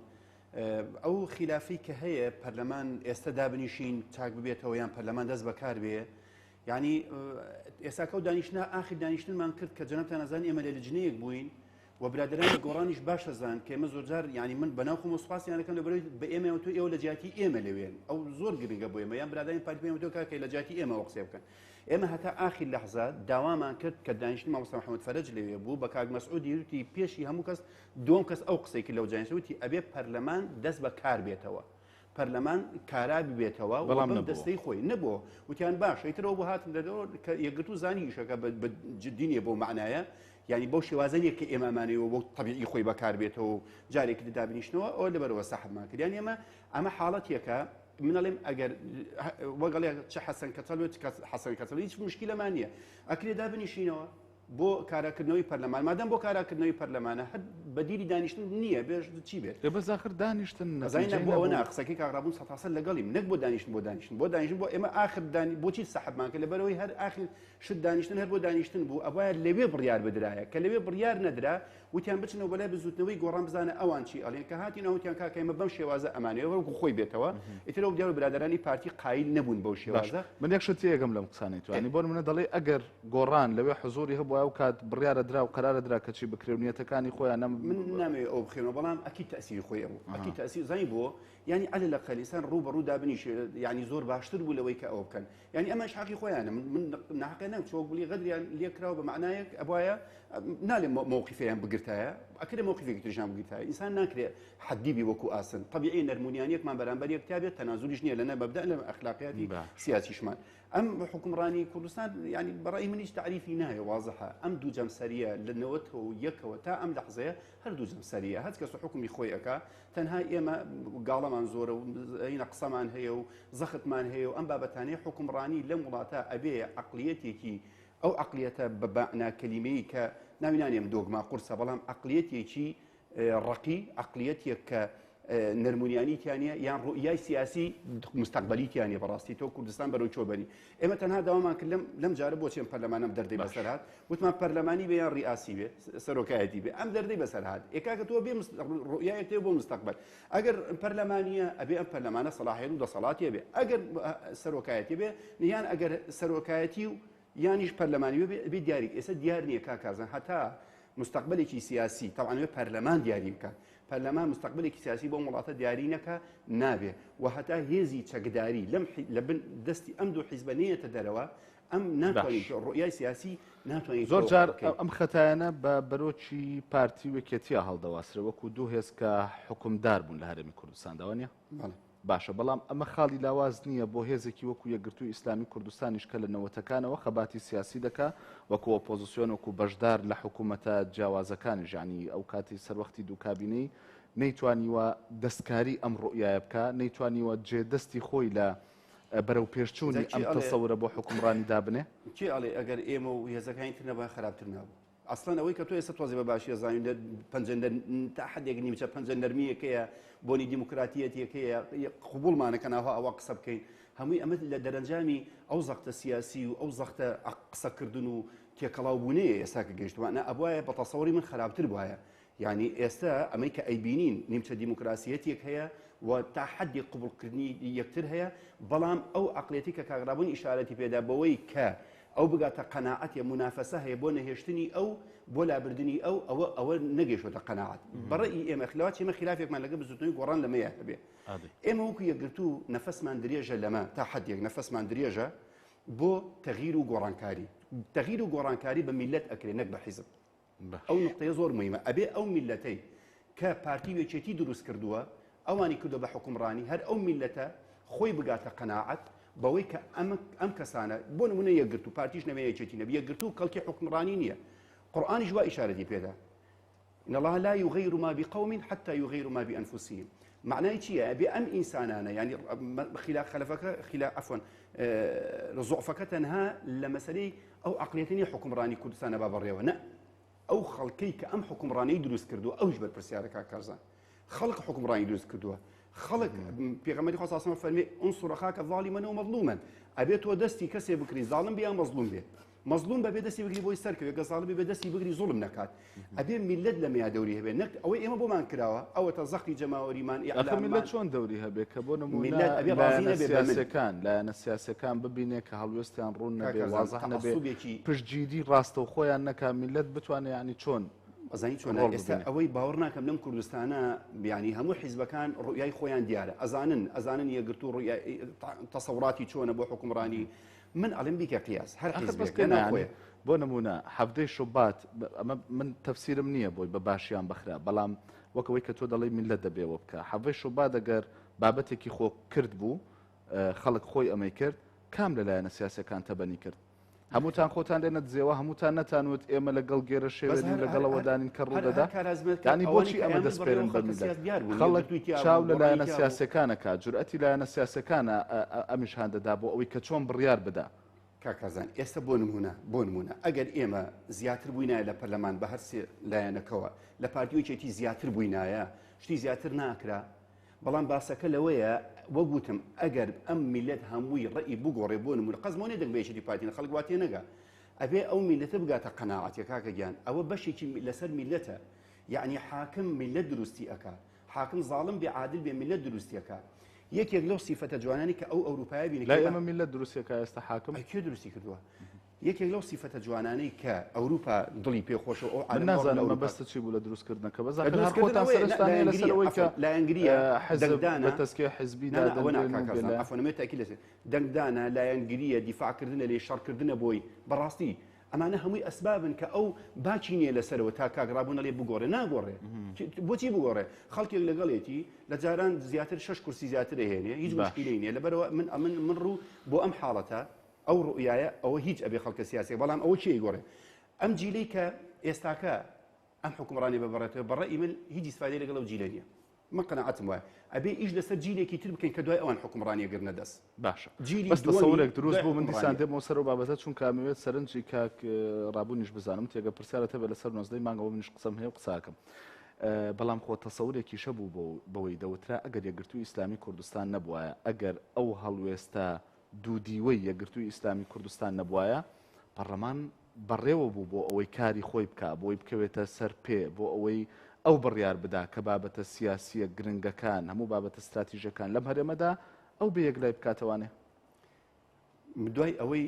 S5: ئەو خلافی کە هەیە پەرلەمان ئێستا دابنیشین چاک ببێتەوە یان پەرلەمان دەست بەکار بێ یعنی ئێستا کەو دانیشتنا ئاخر دانیشتنمان کرد کە جەنابتان ئەزانین ئێمە لە لجنەیەک بووین و برادرانی گۆڕانیش باشە زان کە ئێمە زۆرجار ینی من بەناو خۆم سوپاسیانەکەم لەبەرەوەی بە ئێمە و تۆ ئێوە لە جیاتی ئێمە لەوێن ئەو زۆر گرنگە بۆ ئێمە یان برادرانی پارتی پێم تۆ کاکەی لە جیاتی ئێمە قسە بکەن ئێمە هەتا ئاخر لەحظە داوامان کرد کە دانیشتن مامۆستا محەممەد فەرەج لەوێ بوو بە کاک مەسعودی وتی پێشی هەموو کەس دوم کەس ئەو قسەیەکی لەو جانیشت وتی ئەبێ پەرلەمان دەست بە کار بێتەوە پەرلەمان کارابی بێتەوە بەڵام دەستەی خۆی نەبووە وتیان باش ئیترەوە بۆ هاتن لەدەوە کە یەکگرتوو زانیشەکە بە جددینیە بۆ معنایە یعنی بەو شێوازەیە کە ئێمەمانەوە بۆ طبیعی خۆی بەکار بێتەوە و جارێکی دابنیشتنەوە ئەو لەبەرەوە سەحبمان کرد یعنی ئەمە حاڵەتێکە منەڵێم ئەگەر وەگەڵێ چه حەسەن کەچەڵ حەسەن کەچەڵ هیچ مشکلەمان نییە ئەکرێ دابنیشینەوە بۆ کاراکردنەوەی پەرلەمان مادەم بۆ کاراکردنەوەی پەرلەمانە هەر بەدیری دانیشتن نییە بێژ چی بێت
S3: بەس آخر دانیشتن
S5: نەزانین بۆ ئەوە قسەکەی کاغرابوون 100% لەگەڵیم نەک بۆ دانیشتن بۆ دانیشتن بۆ ئێمە آخر بۆچی سەحبمان کە لەبەرەوەی هەر آخر شت دانیشتن هەر بۆ دانیشتن بوو ئەوە لەوێ بڕیار بدرایە کە لەوێ بڕیار نەدرا وتیان بچنەوە بەلای بزوتنەوەی گۆڕان بزانە ئەوان چی ئەڵێن کە هاتینەوە وتیان کاکە ئێمە بەم شێوازە ئەمانەوە وەکو خۆی بێتەوە ئیترەوە دیار برادرانی پارتی قایل نەبوون بەو شێوازە
S3: من یەک شت تێگەم لەم قسانەی تو ینی بۆ منە دەڵێ ئەگەر گۆڕان لەوێ حزوری هەبوو و کات بڕیارە درا و قرارە درا کەچی بکرێونیەتەکانی خۆیان
S5: من نامەوێت ئەو بخێنەوە بەڵام ئەکی تەسیری خۆی ئەبوو ئەکی تەسی زای بۆ ینی ئەلە لە قەلیسان ڕوو بە ڕوودا بنیش ینی زۆر باشتر بوو لەوەی کە ئەوە بکەن ینی ئەمەش حەقی خۆیانە من ناحقە نەم چۆ گوڵی غەدریان لێکراوە بە معنایەک ئەبواە نالێ مووقیفیان بگرتایە ئەکرێ مووقیفێکی ترژان بگرتایە ئینسان ناکرێت حەدیبی وەکو ئاسن طبیعی نەرمونیانیەکمان بەرامبەر یەکتابێت تەنازولیش نییە لەنە مەبدە لە ئەخلاقیاتی سیاسیشمان ئەم حکومڕانی کوردستان ینی بەڕای منیش تعریفی نایە واضحە ئەم دوو جەمسەریە لە 91ەوە تا ئەم لەحظەیە هەردوو جەمسەریە هەچ کەس حکومی خۆی ئەکا تەنها ئێمە گاڵەمان زۆرە و ئینە قسەمان هەیە و زەختمان هەیە و ئەم بابەتانەیە حکومڕانی لەم وڵاتە ئەبێ عەقلیەتێکی ئەو عەقلیەتە بە بەعنا کەلیمەیە کە ناوینانێم دۆگما قورسە بەڵام عەقلیەتێکی ڕەقی عەقلیەتێک کە نەرمونیانیتیانە یان ڕوئیای سیاسی مستەقبەلیتیانە بەڕاستی تۆ کوردستان بەرەو چۆبەری ئێمە تەنها داوامان کرد لەم جارە بۆچێن پەرلەمانم دەردەی بەسەرهات وتمان پەرلەمانی بێ یان ڕیاسی بێ سەرۆکایەتی بێ ئەم دەردەی بەسەرهات ئێکاکە تۆ بێ ڕوئیایەک تێ بۆ مستەقبەل ئەگەر پەرلەمانیە ئەبێ ئەم پەرلەمانە سەلاحیەت و دەسەڵاتیە بێ ئەگەر سەرۆکایەتی بێ یان ئەگەر سەرۆکایەتی و یانیش پەرلەمانی بێ دیاری ئێستا دیار نییە کاکازان هەتا مستقبلێکی سیاسی تەوانێت پەرلەمان دیاری بکات پەرلەمان مستقبلێکی سیاسی بۆ وڵاتە دیاری نەکە نابێ و هەتا هێزی چەکداری لە بن دەستی ئەم دوو حیزبە نەیەتە دەرەوە ئەم ناتوانین ڕوئیای سیاسی ناتوانین
S3: زۆر جار ئەم خەتایانە بە بەرۆکی پارتی وەکێتیە هەڵدەواسرە وەکو دوو هێز کە حکومدار بوون لە هەرێمی کوردستان داوانە باشە بەڵام ئەمە خاڵی لاواز نییە بۆ هێزێکی وەکو یەکگرتووی ئیسلامی کوردستانیش کە لە نەوەتەکانەوە خەباتی سیاسی دەکا وەکو ئۆپۆزیسیۆن وەکو بەشدار لە حکوومەتە جیاوازەکانی ژانی ئەو کاتی سەروەختی دوو کابینەی نەیتوانیوە دەستکاری ئەم ڕوئیایە بکە نەیتوانیوە جێدەستی خۆی لە بەرەو پێشچوونی ئەم تەسەورە بۆ حکومڕانی دابنێ
S5: چی ئەڵێ ئەگەر ئێمە و هێزەکانی تر نەبە خراپتر نابوو ئەسڵەن ئەوەی کە تۆ ئێستا تۆزی بە باشی زانین پەنجەندەر تا حدێک نیمچە پەنجەندەرمیەکەیە بۆنی دیموکراتیەتەکەیە قبولمانەکە ناوە ئەوە قسە بکەین هەمووی ئەمە لە دەرەنجامی ئەو زەختە سیاسی و ئەو زەختە قسەکردن و تێکەڵاو بوونەیە ئێستا کە گەیشتوانە ئەبواە بە تەسەوری من خراپتر بواە یعنی ئێستا ئەمەی کە ئەیبینین نیمچە دیموکراسیەتێک هەیە و تا حدی قبولکردنی یەکتر هەیە بەڵام ئەو عەقلیەتی کە کاغرابوون ئیشارەتی پێدا بەوەی کە ئەو بگاتە قەناعەت یا منافەسە هەیە بۆ نەهێشتنی ئەو بۆ لابردنی ئەوە نەگەیشتوتە قەناعەت بەڕێی ئێمە خلاوات ئێمە خلافێکمان لەگە بزوتنەوەی گۆڕان لەمەیە هەبێ ئێمە وەکو یەکگرتوو نەفەسمان درێژە لەمە تا حدێک نەفەسمان درێژە بۆ تەغییر و گۆڕانکاری تەغییر و گۆڕانکاری بە میلەت ئەکرێ نەک بە حیزب ئەو نقطەیە زۆر مهمە ئەبێ ئەو میلەتەی کە پارتی وێچێتی دروست کردووە ئەوانی کردو بە حکومڕانی هەر ئەو میلەتە خۆی بگاتە قەناعەت بەوەی کە ئەم کەسانە بۆ نمونە یەکگرتوو پارتیش نەبێ یەکێتی نەبێ یەکگرتوو کەڵکی حکومڕانی نییە قورئانیش وا ئیشارەتی پێدا إن الله لا يغير ما بقوم حتى يغيروا ما بأنفسهم معناه چییە ئەبێ ئەم ئینسانانە ینی خلاف خەلەفەکە خلاف عفوا ضعفەکە تەنها لە مەسەلەی ئەو عەقلیەتەی حکومڕانی کوردستانە با بەڕێوە نە ئەو خەڵکەی کە ئەم حکومڕانەی دروست کردووە ئەوش بەرپرسیارەکە کارزان خەڵک حکومڕانی دروست کردووە خەڵک پێغەمبەری خوا ساسمە فەرمێ انصر أخاك ظالما ومظلوما ئەبێ تۆ دەستی کەسێ بکری زاڵم بێ یان مەظلوم بێ مەظلوم بەبێ دەستی بگری بۆی سەرکەوێ گە زاڵم بێ دەستی بگری زوڵم نەکات ئەبێ میلەت لە میادەوری هەبێ نەک ئەوەی ئێمە بۆمان کراوە ئەوەتە زەختی جەماوەریمان
S3: میلەت چۆن دەوری هەبێ کە بۆ نمونەسیاسەکان لایەنە سیاسەکان ببینێ کە هەڵوێستیان ڕوون نەبێ وازەح نەبێ پشتگیری ڕاستەوخۆیان نەکا میلەت بتوانێ ینی چۆن
S5: ئەزانی چۆن ئێستا ئەوەی باوەڕ ناکەم لەم کوردستانە بیانی هەموو حیزبەکان ڕوئیای خۆیان دیارە ئەزانن یەکگرتوو ڕوئیای تەسەوراتی چۆنە بۆ حکومڕانی من ئەڵێم بیکە قیاس هەر حیزبێک ناخۆیە
S3: بۆ نمونە هەفتەی شوبات ئەمە من تەفسیرم نییە بۆی بە باشیان بخرا بەڵام وەکەوەی کە تۆ دەڵێ میلەت دەبێەوە بکە هەفتەی شوبات ئەگەر بابەتێکی خۆ کرد بوو خەڵک خۆی ئەمەی کرد کام لەلایەنە سیاسەکان تەبەنی کرد هەمووتان خۆتان لێ نەدزێەوە هەمووتان نەتانوت ئێمە لەگەڵ گێرە شێوێنین لەگەڵەوەدانین کە ڕوودەدا ینی بۆچی ئەمە دەستپێرن بە میلەت خەڵک چاو لەلایەنە سیاسەکانەکە جورئەتی لایەنە سیاسەکانە ئەمیشان دەدا بۆ ئەوەی کە چۆن بڕیار بدا
S5: کاکازان ئێستا بۆ نمونە ئەگەر ئێمە زیاتر بووینایە لە پەرلەمان بە هەر سێ لایەنەکەوە لە پارتیۆکێتی زیاتر بووینایە شتی زیاتر ناکرا بەڵام باسەکە لەوەیە وەگوتم ئەگەر ئەم میلەت هەمووی ڕێی بگۆڕێ بۆ نمونە قەزمۆنێ دەنگبێشتی پارتینە خەڵک واتێ نەگا ئەبێ ئەو میلەتە بگاتە قەناعەتێ کاکە گیان ئەوە بەشێکی لەسەر میلەتە یعنی حاکم میلەت دروستی ئەکا حاکم زاڵم بێ عادل بێ میلەت دروستیەکە یەکێک لەو سیفەتە جوانانی کە ئەو ئەوروپایە بینی
S3: لا ئێمە میلەت دروستیەکە ئێستا حاکم
S5: کێ دروستی کردووە یەکێک لەو سیفەتە جوانانەی کە ئەوروپا دڵی پێخۆشە ئەو
S3: من نازانم بەستە چی بوو لە دروستکردنەکە بەزە خۆتان سەرستانەیە لەسەرەوەی کە
S5: لا ئەنگریە
S3: حەزب بە تەسکیە حزبیدا
S5: ئەفۆنمێت تاکی لەسێ دەنگدانە لایەنگریە دیفاعکردنە لێ شەڕکردنە بۆی بەڕاستی ئەمانە هەمووی ئەسبابن کە ئەو باچی نییە لەسەرەوە تا کاگرابوونە لێ بگۆڕێ ناگۆڕێ بۆچی بگۆڕێ خەڵکێک لەگەڵێتی لە جاران زیاتر 6 کورسی زیاتر هێنێ هیچ مشکلەی نییە لەبەرەوە من ڕوو بۆ ئەم حاڵەتە ئەو ڕوئایە ئەوە هیچ ئەبێ خەڵکە سیاسی بەڵام ئەوە چی گۆڕێ ئەم جیلەی کە ئێستاکە ئەم حکومڕانی ببڕێتەوە بەڕێی من هیچ ئیسفادەی لەگەڵ ئەو جیلە نییە من قەنەعەتم وایە ئەبێ ئیش لەسەر جیلێکی تر بکەین کە دوای ئەوان حکومڕانیە گرنە دەست
S3: باشە
S5: جیلی
S3: بەس تەسەورێک دروست بوو من دیسان دێمەوە سەر و بابەتە چون کامەوێت سەرنجی کاک ڕابوونیش بزانم تێگە پرسیارەتە بێ لەسەر 19 مانگەوە منش قسەم هەیە و قساکەم بەڵام خۆ تەسەورێکی شە بوو بەوەی دەوترا ئەگەر یەکگرتووی ئیسلامی کوردستان نەبوایە ئەگەر ئەو هەڵوێستە دوودیوەی یەکگرتووی ئیسلامی کوردستان نەبوایە پەرلەمان بەڕێوە بوو بۆ ئەوەی کاری خۆی بکە بۆی بکەوێتە سەر پێ بۆ ئەوەی ئەو بڕیار بدا کە بابەتە سیاسیە گرنگەکان هەموو بابەتە استراتیژەکان لەم هەرێمەدا ئەو بە یەک لای بکاتەوانێ
S5: دوای ئەوەی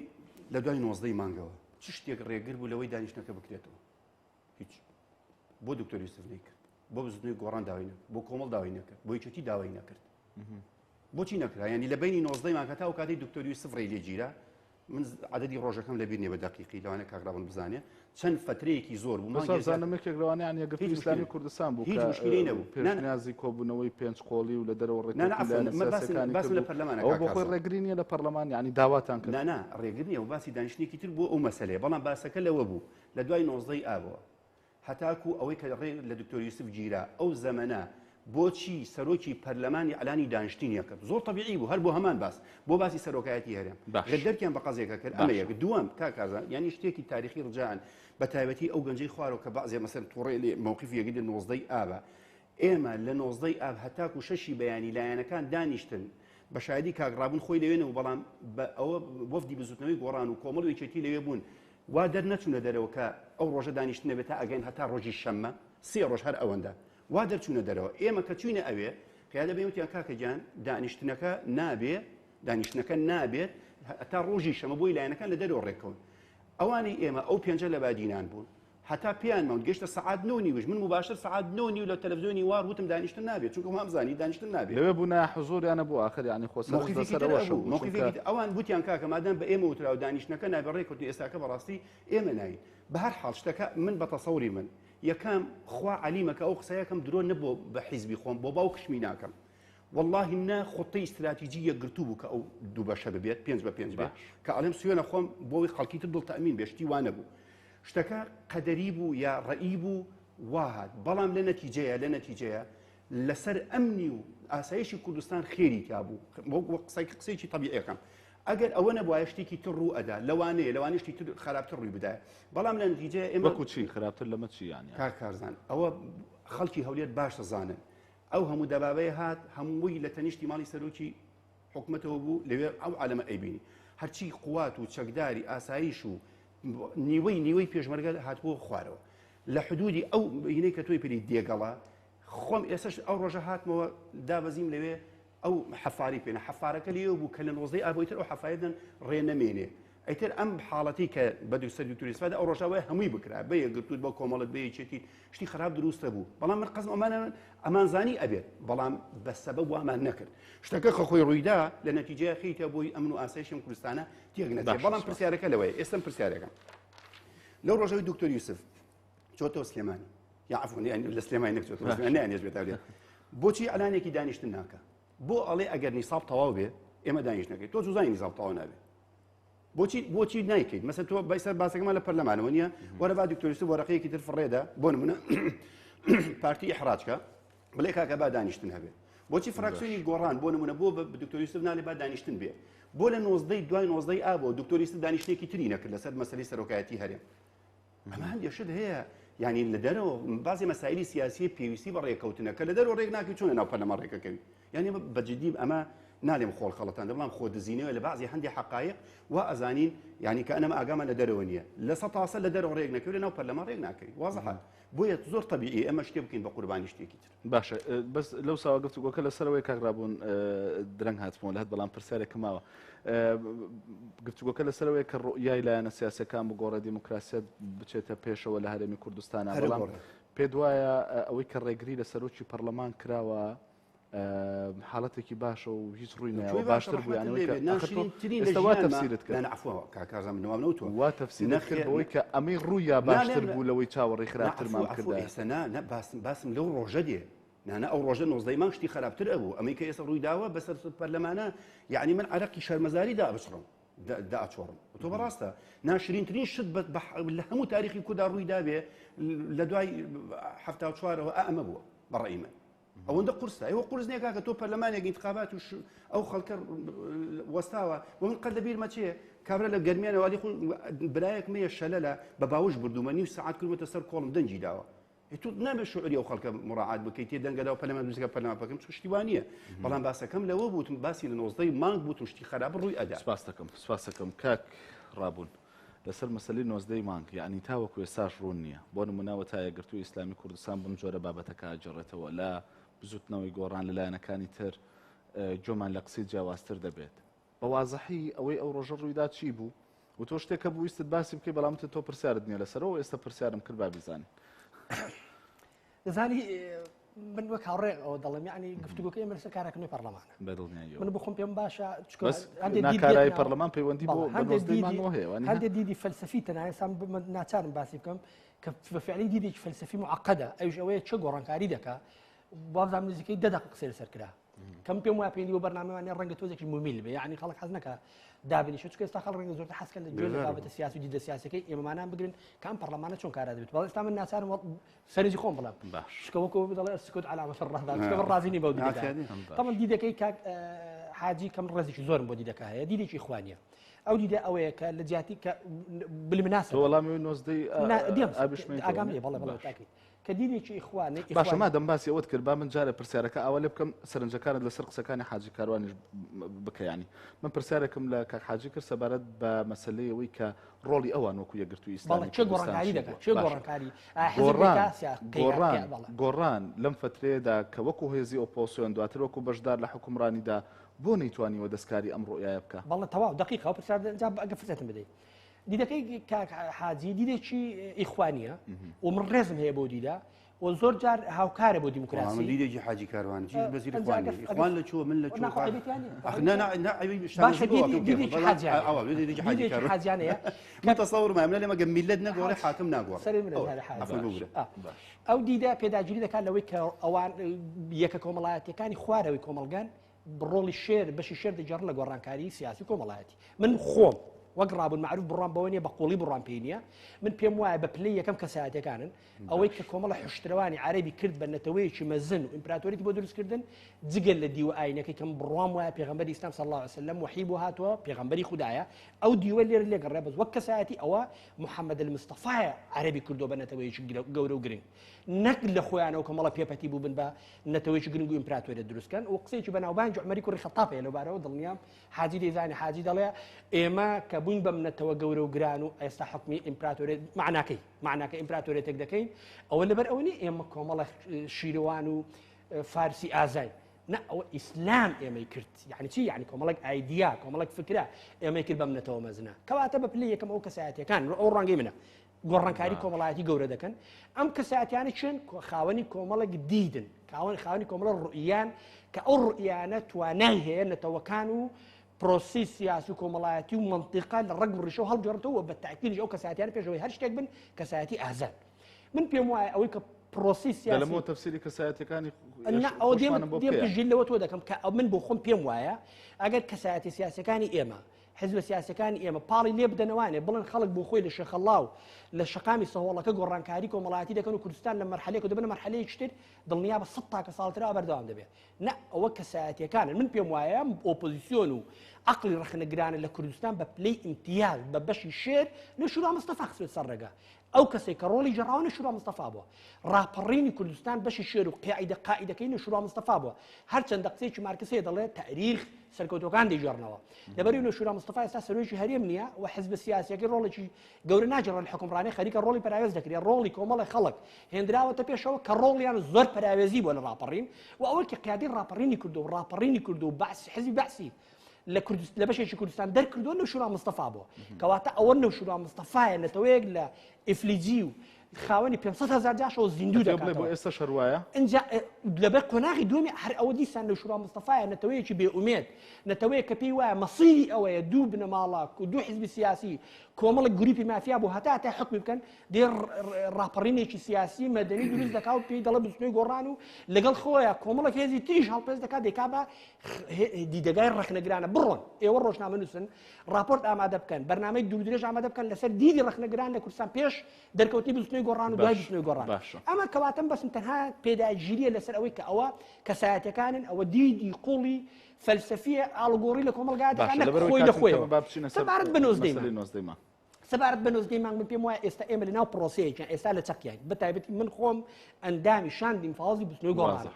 S5: لە دوای 19 مانگەوە چ شتێک ڕێگر بوو لەوەی دانیشتەکە بکرێتەوە هیچ بۆ دکتۆر یوسف نەیکرد بۆ بزنەوەی گۆڕان داوای نەکرد بۆ کۆمەڵ داوای نەکرد بۆ یەکێتی داوای نەکرد بۆچی نەکرا ینی لە بینی 19 مانگە تا و کاتی دکتۆر یوسف ڕێی لێگیرا من عددی ڕۆژەکەم لەبیر نییە بە دقیقی لەوانە کاگرابن بزانێ چەند فترەیەکی زۆر بوو
S3: زانمێکێک لەوانە یان یەکگرتووی ئیسلامی کوردستان بوو
S5: هیچ مشکلی نەبوو
S3: پێشنیازی کۆبوونەوەی پێنج قۆڵی و لە دەرەوە
S5: باس لە پەرلەمانە
S3: ئەو بۆ خۆی ڕێگری نیە لە پەرلەمان ینی داواتان کرد
S5: نا ڕێگر نیە و باسی دانیشتێکی تر بۆ ئەو مەسەلەیە بەڵام باسەکە لەوە بوو لە دوای 19 ئابەوە هەتاکو ئەوەی کە ڕێ لە دکتۆر یوسف گیرا ئەو زەمەنە بۆچی سەرۆکی پەرلەمانی ئەلانی دانیشتنیە کرد زۆر طبیعی بوو هەر بۆ هەمان باس بۆ باسی سەرۆکایەتی هەرێم دەرکیان بە قەزێکە کرد ئەمە یەک دووەم کاکازان ینی شتێکی تاریخی ڕجان بە تایبەتی ئەو گەنجەی خوارەوە کە بەعزێ مەسەر تووڕێ لێ مووقیف یەکی لە 19 ئابە ئێمە لە 19 ئاب هەتاکو شەشی بەیانی لایەنەکان دانیشتن بە شایدی کاگرابوون خۆی لەوێنەوە بەڵام ئەوە وەفدی بزوتنەوەی گۆڕان و کۆمەڵ و یەکێتی لەوێ بوون وا دەرنەچوونە دەرەوە کە ئەو ڕۆژە دانیشتنە بێت تا ئەگەین هەتا ڕۆژی شەممە 3 ڕۆژ هەر ئەوەندە وا دەرچوونە دەرەوە ئێمە کە چوینە ئەوێ قیادە بێوتیان کاکە گیان دانیشتنەکە نابێت تا ڕۆژی شەمە بۆی لایەنەکان لە دەرەوە ڕێکەون ئەوانی ئێمە ئەو پێنجە لە بادینان بوون هەتا پێیان ماوە گەشتە سەعات 9:30 من مباشر سەعات 9:30 لە تەلەڤیزیۆنی وار وتم دانیشتن نابێت چونکە هەم زانی دانیشتن نابێت
S3: لەوێ بوونا حضوریانە بۆ آخر ینی
S5: خۆسەرەوەشەوەی ئەوان گوتیان کاکە مادەم بە ئێمە وتراوە دانیشتنەکە نابێت ڕێکوتی ئێستاکە بەڕاستی ئێمە ناین بە هەر حاڵ شتەکە من بە تەسەوری من یەکەم خوا عەلیمەکە ئەو قسەیەکەم درۆ نەبوو بە حیزبی خۆم بۆ باو کشمی ناکەم والله نا خطی استراتیجی یەکگرتوو بوو کە ئەو دوو بەشە ببێت 5 بە 5 بێت کە ئەڵێم سوێنە خۆم بۆی خەڵکی تر دڵ تەمین بێشتی وانە بوو شتەکە قەدەری بوو یا ڕەئی بوو واهات بەڵام لە نەتیجەیە لەسەر ئەمنی و ئاسایشی کوردستان خێری تا بوو بۆ قسەیەکی طبیعیەکەم ئەگەر ئەوە نەبووە شتێکی تر ڕوو ئەدا لەوانەیە شتی تر خراپتر ڕووی بدایە بەڵام لە نەتیجەیە ئێمە
S3: چی خراپتر لەمە چی یانی
S5: کارزان ئەوە خەڵکی هەولێر باش دەزانن ئەو هەموو دەبابەیە هات هەمووی لە تەنیشتی ماڵی سەرۆکی حکومەتەوە بوو لەوێ ئەو عالەمە ئەیبینی هەرچی قوات و چەکداری ئاسایش و نیوەی پێشمەرگە هاتبووە خوارەوە لە حدودی ئەو هینەی کە تۆی پێی دێگەڵا خۆم ئێستش ئەو ڕۆژە هاتمەوە دابەزیم لەوێ ئەو حەفاری پێێنە حەفارەکە لێوە بوو کە لە 19 ئابۆیتر ئەو حەفایدن ڕێ نەمێنێ ئەیتر ئەم حاڵەتی کە بە دووسەر دوتوریسفادا ئەو ڕۆژاوای هەمووی بکرا بە یەکگرتووت بە کۆمەڵت بە یەکێتی شتی خراپ دروستە بوو بەڵام من قەزم ئەمانزانی ئەبێت بەڵام بە سەبەب وامان نەکرد شتەکە خۆی ڕوویدا لە نەتیجەیە خەیتە بۆی ئەمن و ئاسایشم کوردستانە تێک نەچێت بەڵام پرسیارەکە لەوەیە ئێستم پرسیارەکەم لەو ڕۆژەوەی دکتۆر یوسف چۆتەوە سلێمانی یا عەفوەن لە سلێمانی نەچۆتەوە نەیانێژ بێت لێ بۆچی ئەلانێکی دانیشتن ناکە بۆ ئەڵێ ئەگەر نیساب تەواو بێ ئێمە دانیش نەکەیت تۆ زوزانی نیساب تەواو نابێت بۆچی نایکەیت مەسەن تۆ بەیسەر باسەکەمان لە پەرلەمانەوە نییە وەرە با دکتۆر یوسف وەرەقەیەکی تر فڕێدا بۆ نمونە پارتی ئیحراجکە بڵێ کاکە با دانیشتن هەبێت بۆچی فراکسیۆنی گۆڕان بۆ نمونە بۆ بە دکتۆر یوسف ناڵێ با دانیشتن بێ بۆ لە 19 دوای 19 ئابەوە دکتۆر یوسف دانیشتێکی تری نەکرد لەسەر مەسەلەی سەرۆکایەتی هەرێم ئەمە هەندێک شت هەیە یعنی لە دەرەوە بازی مەسائلی سیاسی پێویستی بە ڕێکەوتنە کە لە دەرەوە ڕێک ناکەی چۆنە ناو پەرلەمان ڕێکەکەوی یعنی بەجددی ئەمە نالێم خۆڵ خەڵەتان دەبڵام خۆ دزینەوە لە بعضی هەندی حقایق و ئەزانین یعنی کە ئەنەمە ئاگامان لە دەرەوە نییە لە 100% لە دەرەوە ڕێک نەکەوێت لە ناو پەرلەمان ڕێک ناکەی وازەحە بۆیە زۆر طبیعی ئەمە شتێ بکەین بە قوربانی شتێکی تر
S3: باشە بەس لەو ساوا گفتوگۆکە لەسەرەوەی کاگرابوون درەنگ هاتمەوە لە هەت بەڵام پرسیارێکە ماوە گفتوگۆکە لەسەرەوەی کە ڕۆیای لایەنە سیاسەکان بگۆڕە دیموکراسیەت بچێتە پێشەوە لە هەرێمی کوردستانە بەڵام پێ وایە ئەوەی کە ڕێگری لە سەرۆکی پەرلەمان کراوە حاڵەتێکی باشە و هیچ ڕووی نایەوە باشتر بوویانەوەی تەفسیرت کرد
S5: کاکازان منەوەوتەوە
S3: وا تەفسیرت کرد بەوەی کە ئەمەی ڕوویە باشتر بوو لەوەی چاوەڕێی خراپترمان کردە
S5: ئێستا باسم لەو ڕۆژە دێ نانە ئەو ڕۆژە 19 مانگ شتی خراپتر ئەبوو ئەمەی کە ئێستا ڕووی داوە بەسەر پەرلەمانە یعنی من عەرەقی شەرمەزاری دابچڕم داچۆڕم تۆ بەڕاستە ناشرینترین شت لە هەموو تاریخی کودا ڕووی دابێ لە دوای 74ەوە ئەمە بووە بەڕێی من ئەوەندە قورسە ئەوە قورس نییە کاکە تۆ پەرلەمانێک انتخابات و ئەو خەڵکە وەستاوە بۆ من قەت لەبیر مەچێ کابرا لە گەرمیانەوەلی خۆ برایەک مەیە شەلە لە بە باوش بردوومە نیم سەعات کردومەتە سەر کۆڵم دەنجی داوە تو نابێت شعوری ئەو خەڵکە مڕاعات بکەیت تێ دەنگەدا و پەرلەمان دروستکە پەرلەمان بکەم شتیوانیە بەڵام باسەکەم لەوە بووتم باسی لە 19 مانگ بووتم شتی خراپ ڕووی ئەدا
S3: سپاس دەکەم کاک ڕابوون لەسەر مەسەلەی 19 مانگ یعنی تاوەکو ئێستاش ڕوون نییە بۆ نموناوە تا یەکگرتووی ئیسلامی کوردستان بم جۆرە بابەتەکە ئاجڕێتەوە لە بزوتنەوەی گۆڕان لەلایەنەکانی تر جۆمان لە قسەی جیاوازتر دەبێت بە وازەحی ئەوەی ئەو ڕۆژە ڕوویدا چی بوو و تۆ شتێکە بوو ویستت باسی بکەی بەڵامتە تۆ پرسیارت نییە لەسەرەوە ئێستا پرسیارم کرد با بیزانێ
S4: دەزانی من وەک هاوڕێ ئەوە دەڵێم یعنی گفتوگۆکە ئێمە لەسەر کارەکردنەوەی پەرلەمانە من بۆ خۆم پێم باشە
S3: ناکارایی پەرلەمان پەیوەندی بۆ مانگەوە هەیە
S4: هەندێک دیدی فەلسەفی تەنانەت ناچارم باسی بکەم کە بەفعلی دیدێکی فەلسەفی معقەدە ئەوش ئەوەیە چه گۆڕانکاری دەکا بازام نزیکەی 10 دقیقە قسەی لەسەر کرا کەم پێم وایە پێویستە بۆ بەرنامەوانێ ڕەنگە تۆزێکی مومیل بێ یعنی خەڵک حەز نەکە دابنیشێت چونکە ئێستا خەڵک ڕەنگە زۆرتر حەزکەن لە گوێ بابەتە سیاسی و دیدە سیاسەکەی ئێمەمانان بگرن کام پەرلەمانە چۆن کارا دەبێت بەڵام ئێستا من ناچارم سەرنجی خۆم بڵام شکەوەکو بڵێ سکوت علامە فەرڕەدا شکە ڕازی نی بەو دیدەکە طبعا دیدەکەی کاک حاجی کەم ڕێزێکی زۆرم بۆ دیدەکە هەیە دیدێکی اخوانیە ئەو دیدە ئەوەیە کە لە جیاتی کە بالمناسبە
S3: وەڵامی 19
S4: ئاگام لێ بەڵێ تاکید کە دیدێکی ئیخوانی
S3: باشە مادەم باسی ئەوت کرد با من جارە پرسیارەکە ئەوە لێ بکەم سەرنجەکانت لەسەر قسەکانی حاجی کاروانیش بکەیانی من پرسیارێکم لە کاک حاجی کرد سەبارەت بە مەسەلەی ئەوەی کە ڕۆڵی ئەوان وەکو یەکگرتووی ئیسلامی
S4: چه گۆڕانکاری دەکات چه گۆڕانکاری
S3: گۆڕان لەم فترەیەدا کە وەکو هێزی ئۆپۆسیۆن دواتر وەکو بەشدار لە حکومڕانیدا بۆ نەیتوانیوە دەستکاری ئەم ڕۆیایە بکە
S4: بەڵێ تەواو دقیقە ئەو پرسیار ئەگە فرسەتم بدەیت دیدەکەی کاک حاجی دیدێکی ئیخوانیە و من ڕێزم هەیە بۆ دیدا و زۆر جار هاوکارە بۆ دیموکراسی
S5: دیدێکی حاجی کاروان چیز بەزیر ئیخوان لە چوە من لە چوە
S4: حاجیانەیە
S5: متەسەوڕ مامنە لێمە گەم میلەت نەگۆڕێ حاکم ناگۆڕ
S4: ئەو دیدە پێداگیری دەکات لەوەی کە ئەوان یەکە کۆمەڵایەتیەکانی خوارەوەی کۆمەلگان بڕۆڵی شێر بەشی شێر دەجێڕن لە گۆڕانکاری سیاسی کۆمەڵایەتی من خۆم وەک ڕابوون معروف بڕان بەوە نیە بە قوڵی بڕان پێی نییە من پێم وایە بە پلەی یەکەم کەسایەتەکانن ئەوەی کە کۆمەڵە حشتەوانی عەرەبی کرد بە نەتەوەیەکی مەزن و ئیمپراتۆریەتی بۆ دروستکردن جگەل لە دیوە ئاینەکەی کەم بڕوام وایە پێغەمبەری ئیسلام صلی الله علیه وسلم وحی بۆ هاتووە پێغەمبەری خوددایە ئەو دیوە لێرە لێگەڕێ بەس وەک کەسایەتی ئەوە محەممەد المستەفایە عەرەبی کردو بە نەتەوەیەکی گەورە و گرنگ نەک لە خۆیانەوە کۆمەڵە پێپەتی بوو بن بە نەتەوەیەکی گرنگ و ئیمپراتۆریەت دروستکەن و قسەیەکی بەناوبانگی عومەری کوڕی خەتابەیە لەوبارەوە دڵنیام حاجی دەیزانێ حاجی دەڵێ ئێمە کە بووین بە منەتەوە گەورە و گران و ئێستا حکمی ئیمپراتۆریەت معناکە ئیمپراتۆریەتێک دەکەین ئەوە لەبەر ئەوەی ئێمە کۆمەڵە شیروان و فارسی ئازای نه ئەوە ئیسلام ئێمەی کرد یعنی چی یعنی کۆمەڵێک ئایدیا کۆمەڵێک فکرە ئێمەی کرد بە منەتەوە مەزنە کەواتە بە پلەی یەکەم ئەو کەسایەتیەکان ئەو ڕەنگەی منە گۆڕانکاری کۆمەڵایەتی گەورە دەکەن ئەم کەسایەتیانە چێن خاوەنی کۆمەڵێک دیدن خاوەنی کۆمەڵە ڕوئیان کە ئەو ڕوئیانە توانای هەیە نەتەوەکان و پرۆسی سیاسی و کۆمەڵایەتی و منطقە لە ڕەگ و ڕیشە و هەڵگەڕێتەوە بە تاکیدش ئەو کەسایەتیان پێشەوەی هەر شتێک بن کەسایەتی ئازاد من پێم وایە ئەوەی کە پرۆسی سیاسی
S3: لەمەوە تەفسیری کەسایەتەکانی
S4: ئەو دێم پژیل لەوە تۆ دەکەم کە من بۆ خۆم پێم وایە ئەگەر کەسایەتی سیاسەکانی ئێمە حزب سیاسەکانی ئێمە پاڵی لێ بدەنەوانێ بڵێن خەڵک بۆ خۆی لە شێخەڵاو لە شەقامی سەهۆڵەکە گۆڕانکاری کۆمەڵایەتی دەکەن و کوردستان لە مەرحەلەیەک و دەبنە مەرحەلەیەکی تر دڵنیا بە 100 تاکە ساڵترا بەردەوام دەبێت نه ئەوە کەسایەتیەکانن من پێم وایە ئۆپۆزیسیۆن و عقلی ڕخنەگرانە لە کوردستان بە پلەی ئیمتیاز بە بەشی شێر لە شورا مستەفا خسوێت سەر ڕێگا ئەو کەسێک کە ڕۆڵی جەڕاوە شورا مستەفا بووە ڕاپەڕینی کوردستان بەشی شێر و قائیدەکەی شورا مستەفا بووە هەرچەندە قسەیەکی مارکسێ دەڵێت تاریخ سەرکەوتەکان دەیژێڕنەوە لەبەر شورا مستەفا ئێستا سەرۆکی هەرێم نییە و حزب سیاسیەکەی ڕۆڵێکی گەورە ناجێڕن حکومڕانی خەریکە ڕۆڵی پراوێز دەکرێت ڕۆڵی کۆمەڵی خەڵک هێندراوەتە پێشەوە کە ڕۆڵیان زۆر پراوێزی بۆ لە ڕاپەڕین و ئەوە کە قیادی ڕاپەڕینی کردو و ڕاپەڕینی کردو و باسی حزبی باسی لە بەشێکی کوردستان دەرکردووە نەو شورا مستەفا بووە کەواتە ئەوە نەو شورا مستەفایە نەتەوەیەک لە ئیفلیجی و خاوەنی 500,000 جاشەوە زیندوو دەکاتەوە
S3: بۆ ئێستا شەروایە
S4: اینجا لەبەر کۆناغی دومی هەر ئەوە دیسان لە شورا مستەفایە نەتەوەیەکی بێئومێد نەتەوەیە کە پێی وایە مەسیری ئەوەیە دوو بنەماڵە و دوو حیزبی سیاسی کۆمەڵک گروپی مافیا بۆ هەتا حکمی بکەن دێ ڕاپەڕینێکی سیاسی مەدەنی دروست دەکا و پێی دەڵێ بستنەوەی گۆڕان و لەگەڵ خۆیان کۆمەڵک هێزی تریش هەڵپێز دەکات دێکا بە دیدەگای ڕەخنەگرانە بڕۆن ئێوە ڕۆژنامە نووسن راپۆرت ئامادە بکەن بەرنامەی دوو درێژ ئامادە بکەن لەسەر دیدی ڕەخنەگران لە کوردستان پێش دەرکەوتنی بستنەوەی گۆڕان و دوای بستنەوەی گۆڕان ئەمە کەواتەم بەسم تەنها پێداگیریە لەسەر ئەوەی کە ئەوە کەسایەتەکانن ئەوە دیدی قوڵی فەلسەفیە ئاڵگۆڕی لە کۆمەڵگایەکان خۆی لە خۆیەوە سەبارەت بە نۆزدەیمان سەبارەت بە نۆزدەیمان من پێم وایە ئێستا ئێمە لەناو پرۆسەیەکیان ئێستا لە چەقیان بەتایبەتی من خۆم ئەندامی شاندیم فازی بستنەوەی گۆڕان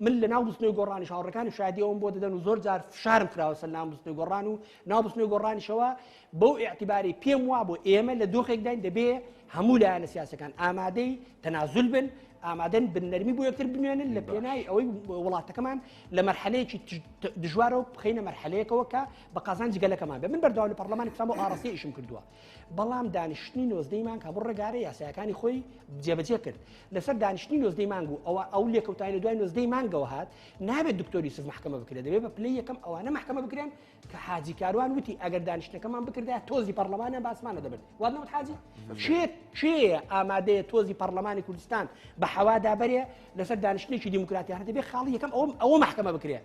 S4: من لە ناو بستنەوەی گۆڕانی شاوڕەکانی شادی ئەوم بۆ دەدەن و زۆر جار فشارم کراوە سەر ناو بستنەوەی گۆڕان و ناو بستنەوەی گۆڕانیشەوە بەو ئیعتیباری پێم وا بۆ ئێمە لە دۆخێکداین دەبێ هەموو لایەنە سیاسەکان ئامادەی تەنازول بن ئامادەن بنەرمی بۆ یەکتر بنوێنن لە پێناوی ئەوەی وڵاتەکەمان لە مەرحەلەیەکی دژوارەوە بخینە مەرحەلەیەکەوە کە بە قازان جگەلەکەمان بێ من بەردەوام لە پەرلەمانی کوردستان بۆ ئاڕاستی ئیشم کردووە بەڵام دانیشتنی نۆزدەیمان کە بڕ ڕێگارە یاسایەکانی خۆی جێبەجێ کرد لەسەر دانیشتنی نۆزدەی مانگ و ئەو لێکەوتانی لە دوای نۆزدەی مانگەوە هات نابێت دکتۆری یوسف محکەمە بکرێت دەبێت بە پلەی یەکەم ئەوانە محکەمە بکرێن کە حاجی کاروان وتی ئەگەر دانیشتەکەمان بکردای تۆزی پەرلەمانە باسمانە دەبێت وات نەوت حاجی چێ ئامادەیە تۆزی پەرلەمانی کوردستان بە حەوادا بەرێ لەسەر دانیشتنێکی دیموکراتیانە دەبێت خاڵی یەکەم ئەوە محکەمە بکرێت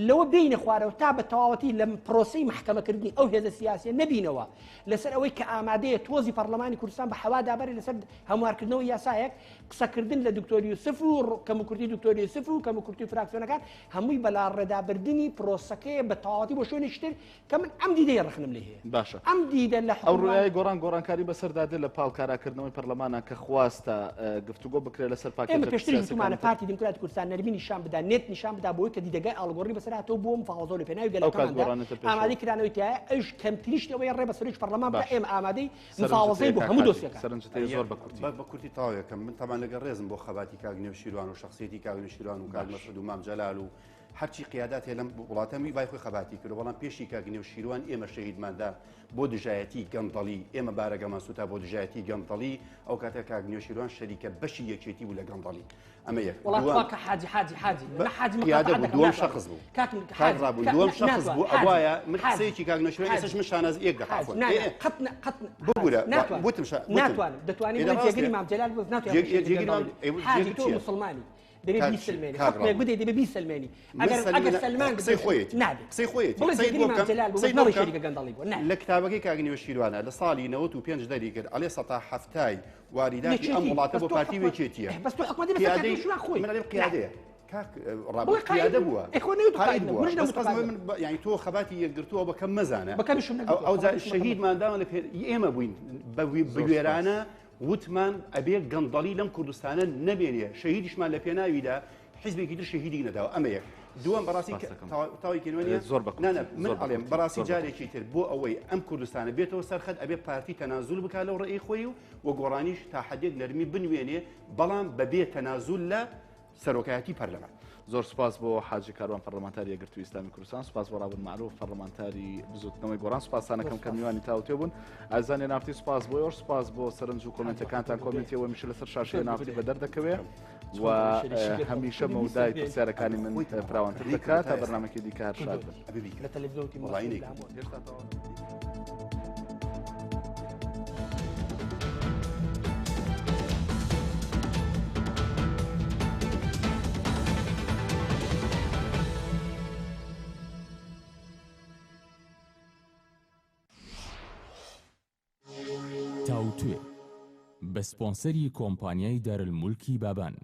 S4: لەوە بینە خوارەوە تا بە تەواوەتی لە پرۆسەی محکەمەکردنی ئەو هێزە سیاسیە نەبینەوە لەسەر ئەوەی کە ئامادەیە تۆزی پەرلەمانی کوردستان بە حەوادا بەرێ لەسەر هەموارکردنەوەی یاسایەک قسەکردن لە دکتۆری یوسف و کەموکورتی دکتۆری یوسف و کەموکورتی فراکسیۆنەکان هەمووی بەلا ڕێدابردننی پرۆسەکەی بە تەواوەتی بۆ شوێنی تر کە من ئەم دیدەی ڕخنم لێ هەیە
S3: باشە
S4: ئەم دیدە لە
S3: ئەو ڕوایای گۆڕانکاری بەسەردادە لە پاڵکاراکردنەوەی پەرلەمانە کە خواستە گفتوگۆ بکرێت لەسەر
S4: ئێمە پێشتری گوتمانە پارتی دموکراتی کوردستان نەرمی نیشان بدا نێت نیشان بدا بۆی کە دیدەگای ئاڵگۆڕی بەسەرهاتەوە بۆ مفاوەزە لە پێناوی گەلەکەماندا ئامادەی کرانەوەی تایە ئەوش کەمتریشتەوەی ڕێ بە سەرۆکی پەرلەمان بدا ئێمە ئامادەی مفاوەزەی بۆ هەموو دۆسیەکان
S3: سەرنجتەی زۆر
S5: بە کورتی تاوەکەم من تامان لەگەڵ ڕێزم بۆ خەباتی کاگنێو شیروان و شخصیەتی کاگنێو شیروان و کاک مەسعود و مام جەلال و هەرچی قیادات هەیە لەم وڵاتەمی بای خۆی خەباتی کرد بەڵام پێشی کاگنێو شیروان ئێمە شەهیدماندا بۆ دژایەتی گەندەڵی ئێمە بارەگەمان سوتا بۆ دژایەتی گەندەڵی ئەو کاتە کاگنێو شیروان شەریکە بەشی یەکێتی بوو لە گەندەڵی ئەمە یەک
S4: وڵات حاجی
S5: دووەم شخص بوو کاتڕابوو دووەم شخص بوو ئەوایە من قسەیەکی کاگنێو شیروان ئێستاش من شاناز ئێک دەخافون بگورە بوتم
S4: ناتوانم دەتوانین جێگیری مام جەلال بۆ ناتوانین حاجی تۆ مسلمانی دەبێت بیسلمێنی حکمێک بدەیت دەبێت بیسلمێنی ئەگەر سلمان
S5: قسەی خۆیەتی
S4: نابێت
S5: قسەی خۆیەتی لە کتابەکەی کاگنێو شیروانە لە ساڵی 95 دەری کرد ئەڵێ سەتا هەفتای واریداتی ئەم وڵاتە بۆ پارتی وێکێتیە
S4: بەس تۆ حکومەتی لە شیروان خۆی
S5: من قیادەیە ڕابط قیادە بووە یعنی تۆ خەباتی یەکگرتووە بەکەم مەزانە ئەو شەهیدمانداوە لە ئێمە بووین بە وێرانە وتمان ئەبێ گەندەڵی لەم کوردستانە نەبێنێ شەهیدیشمان لە پێناویدا حیزبێکی تر شەهیدی نەداوە ئەمە یەک دووەم بەڕاستی تاوی کردوانە
S3: زۆر
S5: من ئەڵێم بەڕاستی جارێکی تر بۆ ئەوەی ئەم کوردستانە بێتەوە سەرخەت ئەبێ پارتی تەنازول بکات لەو ڕێی خۆی و گۆڕانیش تا حەدێک نەرمی بنوێنێ بەڵام بەبێ تەنازول لە سەرۆکایەتی پەرلەمان
S3: زۆر سپاس بۆ حاجی کاروان پەرلەمانتاری یەکگرتووی ئیسلامی کوردستان سپاس بۆ ڕابن معروف پەرلەمانتاری بزوتنەوەی گۆڕان سپاسانەکەم کە میوانی تاوتێ بوون ئازانی نافتی سپاس بۆ ئەوش سپاس بۆ سەرنج و کۆمنتەکانتان کۆمنتیەوە میشە لەسەر شاشەی نافتی بەدەردەکەوێ و هەمیشە مەودای پرسیارەکانی من فراوانتر دەکات تا بەرنامەکەی دیکە هەر شاد بن
S4: لە تەلەڤیزیۆنی
S1: تاوتوێ بە سپۆنسەری کۆمپانیای دارالمولکی بابان